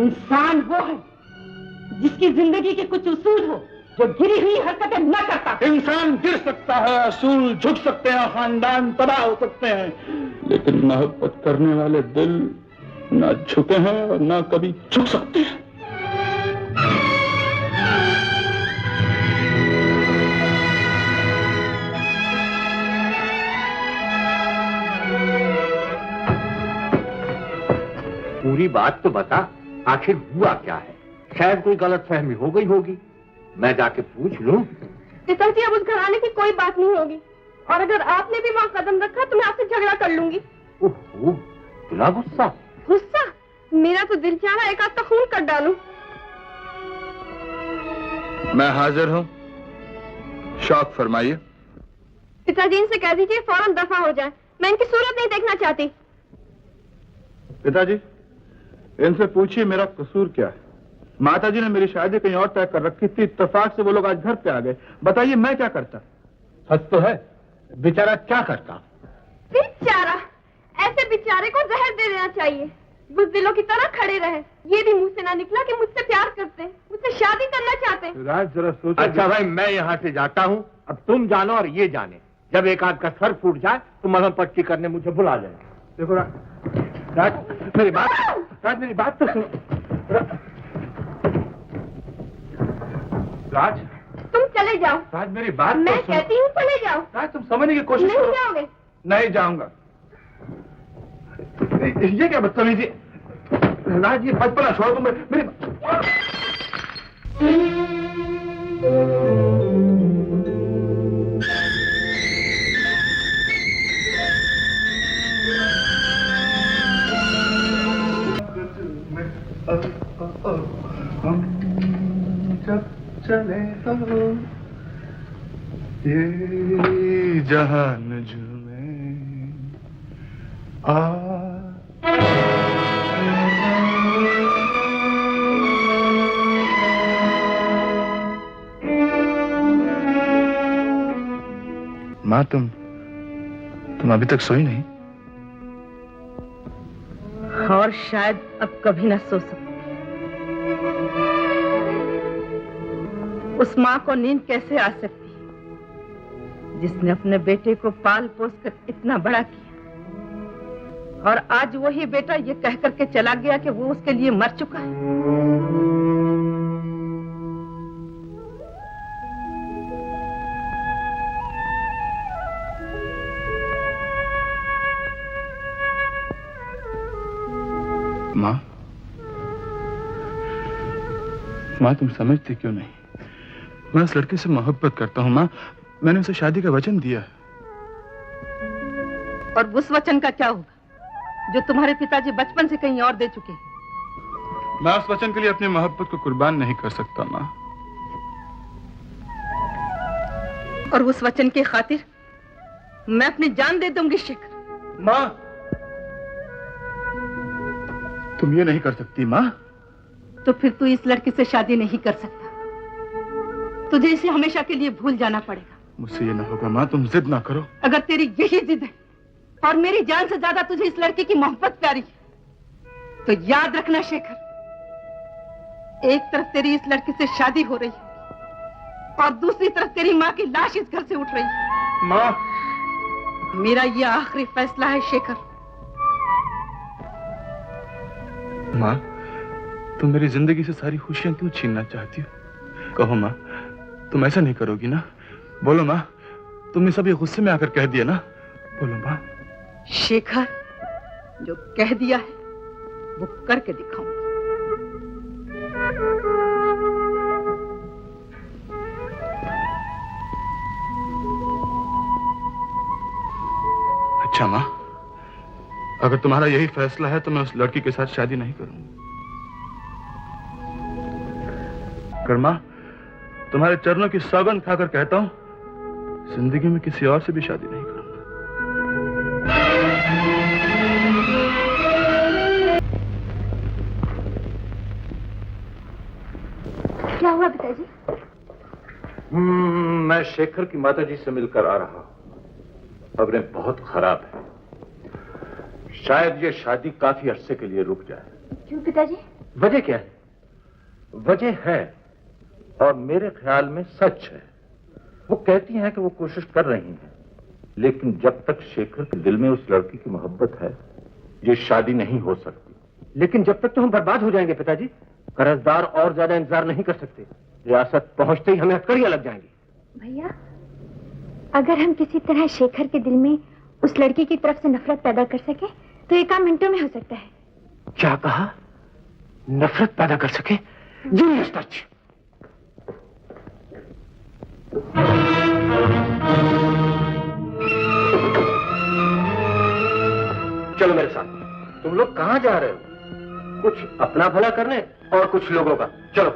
इंसान वो है जिसकी जिंदगी के कुछ उसूल हो, जो गिरी हुई हरकतें न करता। इंसान गिर सकता है, असूल झुक सकते हैं, खानदान तबाह हो सकते हैं, लेकिन मोहब्बत करने वाले दिल ना झुके हैं और ना कभी झुक सकते हैं। पूरी बात तो बता, आखिर हुआ क्या है? शायद कोई गलतफहमी हो गई होगी, मैं जाके पूछ लूं। पिताजी, अब उस घराने की कोई बात नहीं होगी, और अगर आपने भी वहाँ कदम रखा तो मैं आपसे झगड़ा कर लूंगी। ओहो, इतना गुस्सा? गुस्सा? मेरा तो दिल चाह रहा है एक आध खून कर डालूं। मैं हाजिर हूँ, शौक फरमाइए। पिताजी, इनसे कह दीजिए फौरन दफा हो जाए, मैं इनकी सूरत नहीं देखना चाहती। पिताजी, इनसे पूछिए मेरा कसूर क्या है। माताजी ने मेरी शादी कहीं और तय कर रखी थी, इत्तेफाक से वो लोग आज घर पे आ गए। बताइए मैं क्या करता? सच तो है, बेचारा क्या करता? बेचारा? ऐसे बेचारे को जहर दे देना चाहिए, बुज़दिलों की तरह खड़े रहे। ये भी मुंह से ना निकला कि मुझसे प्यार करते हैं, मुझसे शादी करना चाहते हैं। राज जरा सोचो। अच्छा भाई, मैं यहाँ से जाता हूँ, अब तुम जानो और ये जाने, जब एक आध का सर फूट जाए तो मलहम पट्टी करने मुझे बुला लेना। देखो राज, मेरी बात तो सुनो। राज, तुम चले जाओ। राज मेरी बात मैं तो सुनो। कहती हूँ चले जाओ। राज, तुम समझने की कोशिश नहीं करो। जाओगे? नहीं जाऊंगा। ये क्या बदतमीजी? राज, ये बचपना छोड़ दो। मेरी हम जब चले हो ये जहान झूमे माँ, तुम अभी तक सोई नहीं? और शायद अब कभी न सो सकती। उस माँ को नींद कैसे आ सकती जिसने अपने बेटे को पाल पोस कर इतना बड़ा किया, और आज वही बेटा ये कह करके चला गया कि वो उसके लिए मर चुका है। माँ, तुम समझती क्यों नहीं? मैं उस लड़की से मोहब्बत करता हूँ माँ, मैंने उसे शादी का वचन दिया। और उस वचन का क्या होगा जो तुम्हारे पिताजी बचपन से कहीं और दे चुके हैं? मैं उस वचन के लिए अपनी मोहब्बत को कुर्बान नहीं कर सकता माँ। और उस वचन की खातिर मैं अपनी जान दे दूंगी शेखर। माँ, तुम ये नहीं कर सकती माँ। तो फिर तू इस लड़की से शादी नहीं कर सकता, तुझे इसे हमेशा के लिए भूल जाना पड़ेगा। मुझसे ये ना होगा माँ, तुम जिद ना करो। अगर तेरी यही जिद है और मेरी जान से ज्यादा तुझे इस लड़की की मोहब्बत प्यारी है, तो याद रखना शेखर, एक तरफ तेरी इस लड़की से शादी हो रही है और दूसरी तरफ तेरी माँ की लाश इस घर से उठ रही है। माँ, मेरा ये आखिरी फैसला है शेखर। माँ, तुम मेरी जिंदगी से सारी खुशियां क्यों छीनना चाहती हो? कहो माँ, तुम ऐसा नहीं करोगी ना? बोलो माँ, तुमने सब ये गुस्से में आकर कह दिया ना? बोलो माँ। शेखर, जो कह दिया है वो करके दिखाऊंगी। अच्छा माँ, अगर तुम्हारा यही फैसला है तो मैं उस लड़की के साथ शादी नहीं करूंगा। कर्मा, तुम्हारे चरणों की सौगंध खाकर कहता हूं, जिंदगी में किसी और से भी शादी नहीं करूंगा। हुआ पिताजी? मैं शेखर की माताजी से मिलकर आ रहा हूं। खबरें बहुत खराब है। शायद ये शादी काफी अरसे के लिए रुक जाए। क्यों पिताजी? वजह क्या है? वजह है और मेरे ख्याल में सच है। वो कहती हैं कि वो कोशिश कर रही हैं, लेकिन जब तक शेखर के दिल में उस लड़की की मोहब्बत है, ये शादी नहीं हो सकती। लेकिन जब तक तो हम बर्बाद हो जाएंगे पिताजी। कर्जदार और ज्यादा इंतजार नहीं कर सकते। रियासत पहुंचते ही हमें हथकड़ियां लग जाएंगी। भैया, अगर हम किसी तरह शेखर के दिल में उस लड़की की तरफ से नफरत पैदा कर सके तो ये काम मिनटों में हो सकता है। क्या कहा? नफरत पैदा कर सके? Genius touch. चलो मेरे साथ। तुम लोग कहां जा रहे हो? कुछ अपना भला करने और कुछ लोगों का। चलो।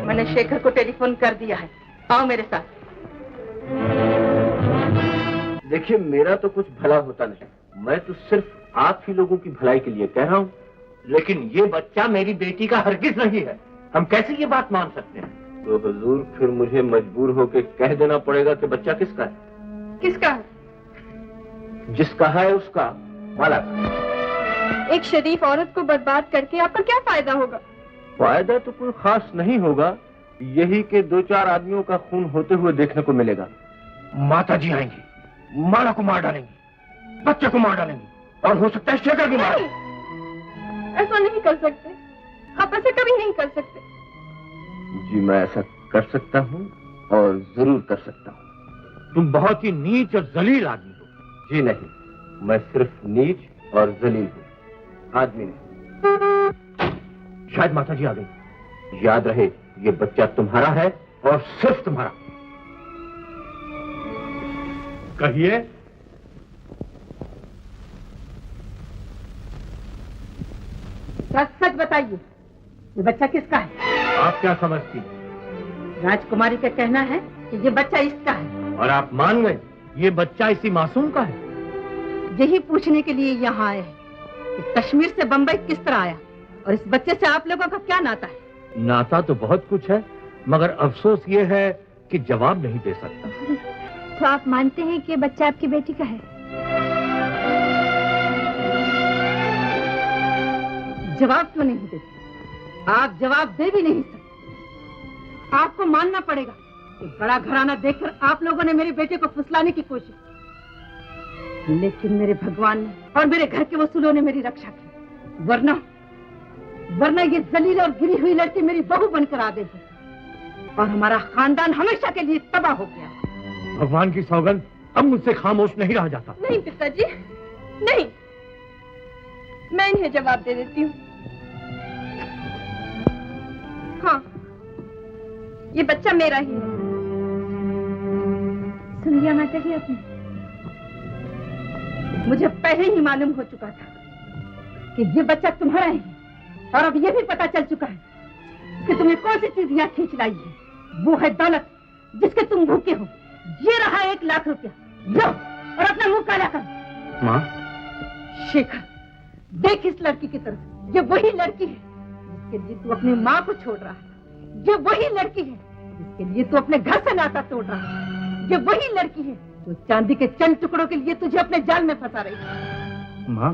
मैंने शेखर को टेलीफोन कर दिया है। आओ मेरे साथ। देखिए, मेरा तो कुछ भला होता नहीं। मैं तो सिर्फ आप ही लोगों की भलाई के लिए कह रहा हूं। लेकिन ये बच्चा मेरी बेटी का हरगिज नहीं है। हम कैसे ये बात मान सकते हैं? तो हुजूर, फिर मुझे मजबूर होकर कह देना पड़ेगा कि बच्चा किसका है। किसका है? जिसका है उसका, माला का। एक शरीफ औरत को बर्बाद करके आपका क्या फायदा होगा? फायदा तो कोई खास नहीं होगा। यही के 2-4 आदमियों का खून होते हुए देखने को मिलेगा। माता जी आएंगी, माला को मार डालेंगी, बच्चे को मार डालेंगी, और हो सकता है शेखर भी मारे। ऐसा नहीं कर सकते। आप ऐसा कभी नहीं कर सकते। जी, मैं ऐसा कर सकता हूँ और जरूर कर सकता हूँ। तुम बहुत ही नीच और जलील आदमी हो। जी नहीं, मैं सिर्फ नीच और जलील हूँ, आदमी नहीं। शायद माता जी आ गई। याद रहे, ये बच्चा तुम्हारा है और सिर्फ तुम्हारा। कहिए। सच सच बताइए, ये बच्चा किसका है? आप क्या समझती? राजकुमारी का कहना है कि ये बच्चा इसका है। और आप मान गए ये बच्चा इसी मासूम का है? यही पूछने के लिए यहाँ आए हैं कि कश्मीर से बंबई किस तरह आया और इस बच्चे से आप लोगों का क्या नाता है? नाता तो बहुत कुछ है, मगर अफसोस ये है कि जवाब नहीं दे सकता। तो आप मानते हैं कि ये बच्चा आपकी बेटी का है? जवाब क्यों नहीं देते? आप जवाब दे भी नहीं सकते। आपको मानना पड़ेगा कि बड़ा घराना देखकर आप लोगों ने मेरे बेटे को फुसलाने की कोशिश की, लेकिन मेरे भगवान ने और मेरे घर के वसूलों ने मेरी रक्षा की। वरना ये जलील और गिरी हुई लड़की मेरी बहू बनकर आ गई और हमारा खानदान हमेशा के लिए तबाह हो गया। भगवान की सौगंध, अब मुझसे खामोश नहीं रहा जाता। नहीं पिताजी, नहीं। मैं इन्हें जवाब दे देती हूँ। हाँ, ये बच्चा मेरा ही है। सुन लिया माता जी आपने? मुझे पहले ही मालूम हो चुका था कि ये बच्चा तुम्हारा ही है, और अब ये भी पता चल चुका है कि तुम्हें कौन सी चीज यहाँ खींच लाई है। वो है दौलत जिसके तुम भूखे हो। ये रहा 1 लाख रुपया, लो और अपना मुंह काला कर। माँ, शेखर, देख इस लड़की की तरफ। ये वही लड़की है जिसके लिए तू अपनी माँ को छोड़ रहा है। ये वही लड़की है जिसके लिए तू अपने घर से नाता तोड़ रहा है। ये वही लड़की है जो चांदी के चंद टुकड़ों के लिए तुझे अपने जाल में फंसा रही है। माँ,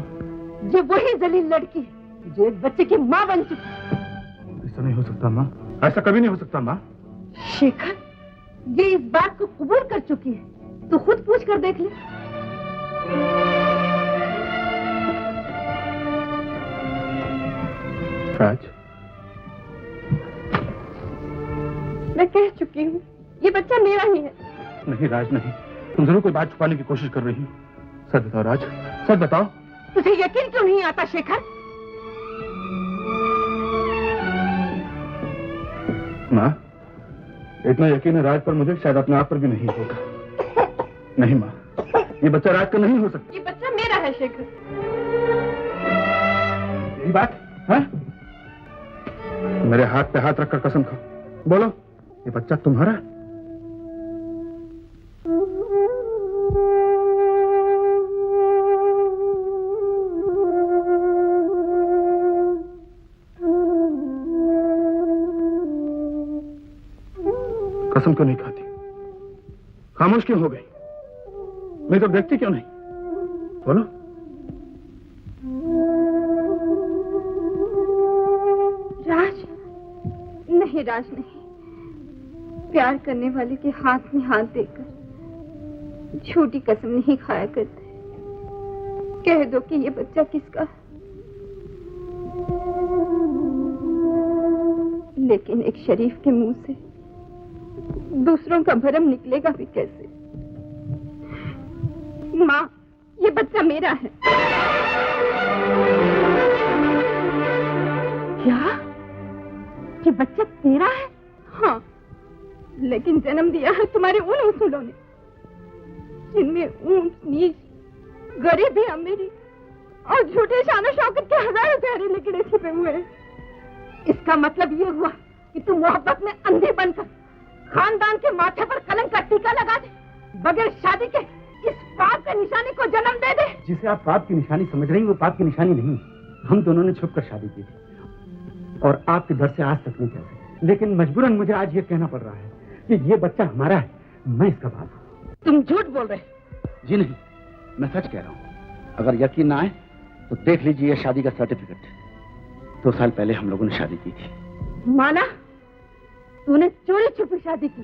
ये वही जलील लड़की है जो एक बच्चे की माँ बन चुकी है। ऐसा नहीं हो सकता माँ, ऐसा कभी नहीं हो सकता माँ। शेखर, ये इस बात को कबूल कर चुकी है, तो खुद पूछ कर देख ले। राज, मैं कह चुकी हूँ, ये बच्चा मेरा ही है। नहीं राज नहीं, तुम जरूर कोई बात छुपाने की कोशिश कर रही हो। सच बताओ राज, सच बताओ। तुझे यकीन क्यों नहीं आता शेखर? माँ, इतना यकीन है राज पर मुझे, शायद अपने आप पर भी नहीं होगा। नहीं माँ, ये बच्चा राज का नहीं हो सकता। ये बच्चा मेरा है शेखर। यही बात है? मेरे हाथ पे हाथ रखकर कसम खाओ, बोलो ये बच्चा तुम्हारा है? कसम क्यों नहीं खाती? खामोश क्यों हो गई? मैं तो देखती क्यों नहीं? बोलो। राज नहीं, राज नहीं। प्यार करने वाले के हाथ में हाथ देकर झूठी कसम नहीं खाया करते। कह दो कि ये बच्चा किसका है। लेकिन एक शरीफ के मुंह से दूसरों का भरम निकलेगा भी कैसे? माँ, ये बच्चा मेरा है। क्या? ये बच्चा तेरा है? हाँ, लेकिन जन्म दिया है तुम्हारे उन उसूलों ने जिनमें ऊंच नीच, गरीबी, अमीरी और झूठे शान शौकत के हजारों प्यारे लिखड़े छिपे हुए हैं। इसका मतलब ये हुआ कि तुम मोहब्बत में अंधे बनकर खानदान के माथे पर कलंक का टीका लगा दे, बगैर शादी के इस पाप के निशानी को जन्म दे दे। जिसे आप पाप की निशानी समझ रही हैं, वो पाप की निशानी नहीं। हम दोनों ने छुपकर शादी की थी और आपके डर से आज तक नहीं कह सके, लेकिन मजबूरन मुझे आज ये कहना पड़ रहा है कि ये बच्चा हमारा है, मैं इसका बाप हूँ। तुम झूठ बोल रहे। जी नहीं, मैं सच कह रहा हूँ। अगर यकीन ना आए तो देख लीजिए ये शादी का सर्टिफिकेट। 2 साल पहले हम लोगों ने शादी की थी। माला, तूने चोरी छुपी शादी की,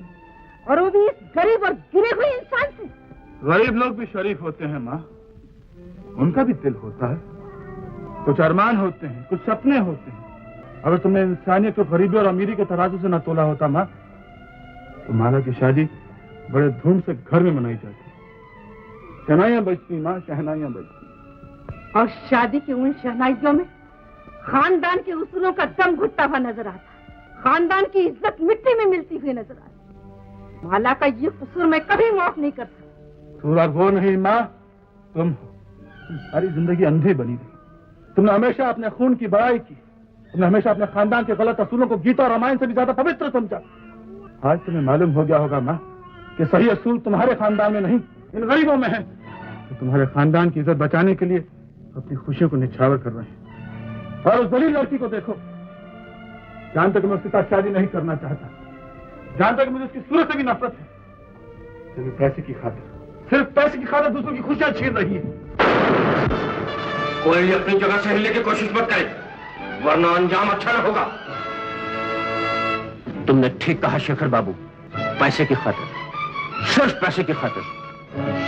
और वो भी इस गरीब और गिरे हुए इंसान से। गरीब लोग भी शरीफ होते हैं माँ, उनका भी दिल होता है, कुछ अरमान होते हैं, कुछ सपने होते हैं। अगर तुमने इंसानियत को गरीबी और अमीरी के तराजू से न तोला होता माँ, तो माला की शादी बड़े धूम से घर में मनाई जाती। शहनाइयां बजती माँ, शहनाइयां बजती। और शादी की उन शहनाइयों में खानदान के उसूलों का दम घुटता हुआ नजर आता, खानदान की इज्जत मिट्टी में मिलती हुई नजर आती। माला का ये कसूर मैं कभी माफ नहीं कर सकता। पूरा वो नहीं माँ, तुम सारी जिंदगी अंधी बनी रही। तुमने हमेशा अपने खून की बड़ाई की, तुमने हमेशा अपने खानदान के गलत असूलों को गीता और रामायण से भी ज्यादा पवित्र समझा। आज तुम्हें मालूम हो गया होगा माँ कि सही असूल तुम्हारे खानदान में नहीं, इन गरीबों में है, तो तुम्हारे खानदान की इज्जत बचाने के लिए अपनी खुशियों को निछावर कर रहे हैं। और उस दलील लड़की को देखो, जानते कि मैं उसके साथ शादी नहीं करना चाहता, जानते कि मुझे उसकी सूरत से भी नफरत है, सिर्फ पैसे की खातिर दूसरों की खुशियां छीन रही है। कोई अपनी जगह से हिलने की कोशिश मत करे, वरना अंजाम अच्छा न होगा। तुमने ठीक कहा शेखर बाबू, पैसे की खातिर, सिर्फ पैसे की खातिर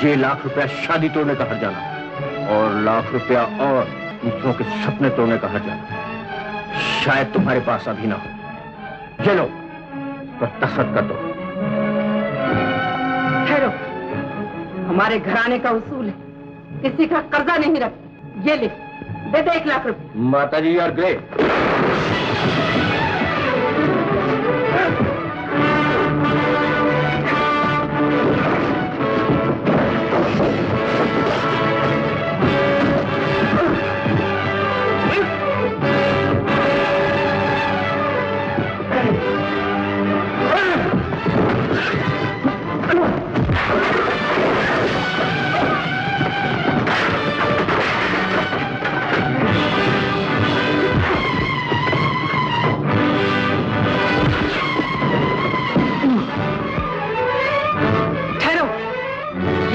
ये लाख रुपया शादी तोड़ने का हर्जाना और लाख रुपया और दूसरों के सपने तोड़ने का हर्जाना शायद तुम्हारे पास अभी ना हो। ये लो, पर दस्तखत कर दो। ठहरो, हमारे घराने का उसूल है, किसी का कर्जा नहीं रख। ये ले, दे दे 1 लाख रुपए। माता जी यार ग्रेट।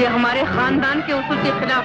हमारे खानदान के उसूल के खिलाफ।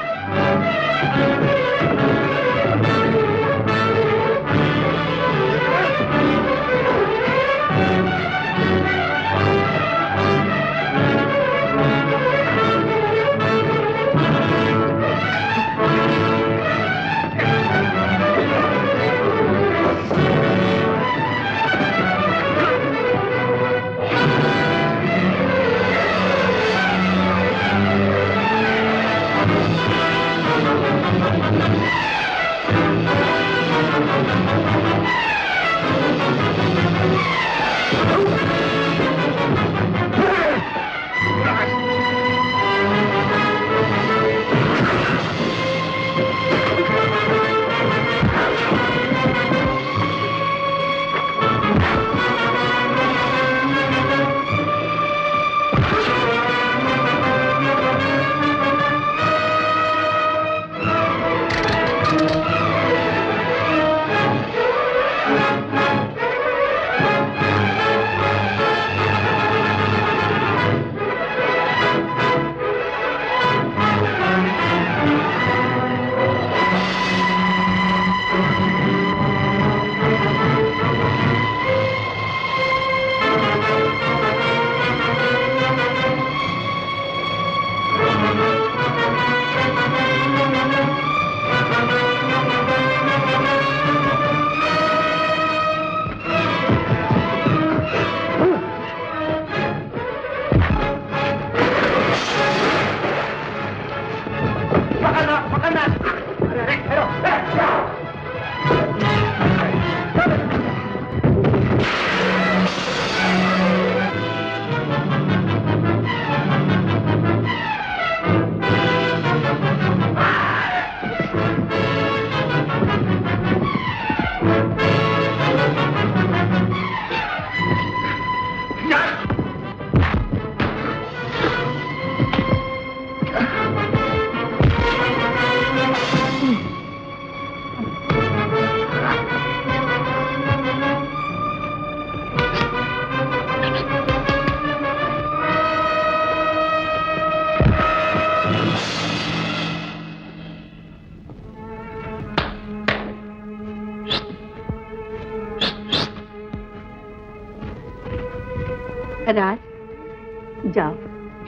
राज जाओ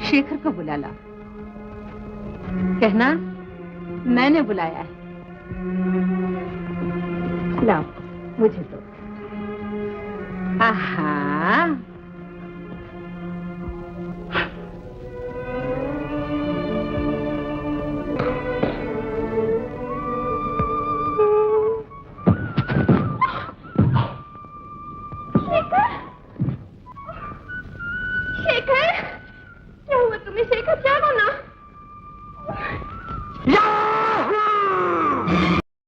शेखर को बुला लाओ, कहना मैंने बुलाया है। लाओ मुझे दो। आहा शेखर, क्या हुआ तुम्हें शेखर? क्या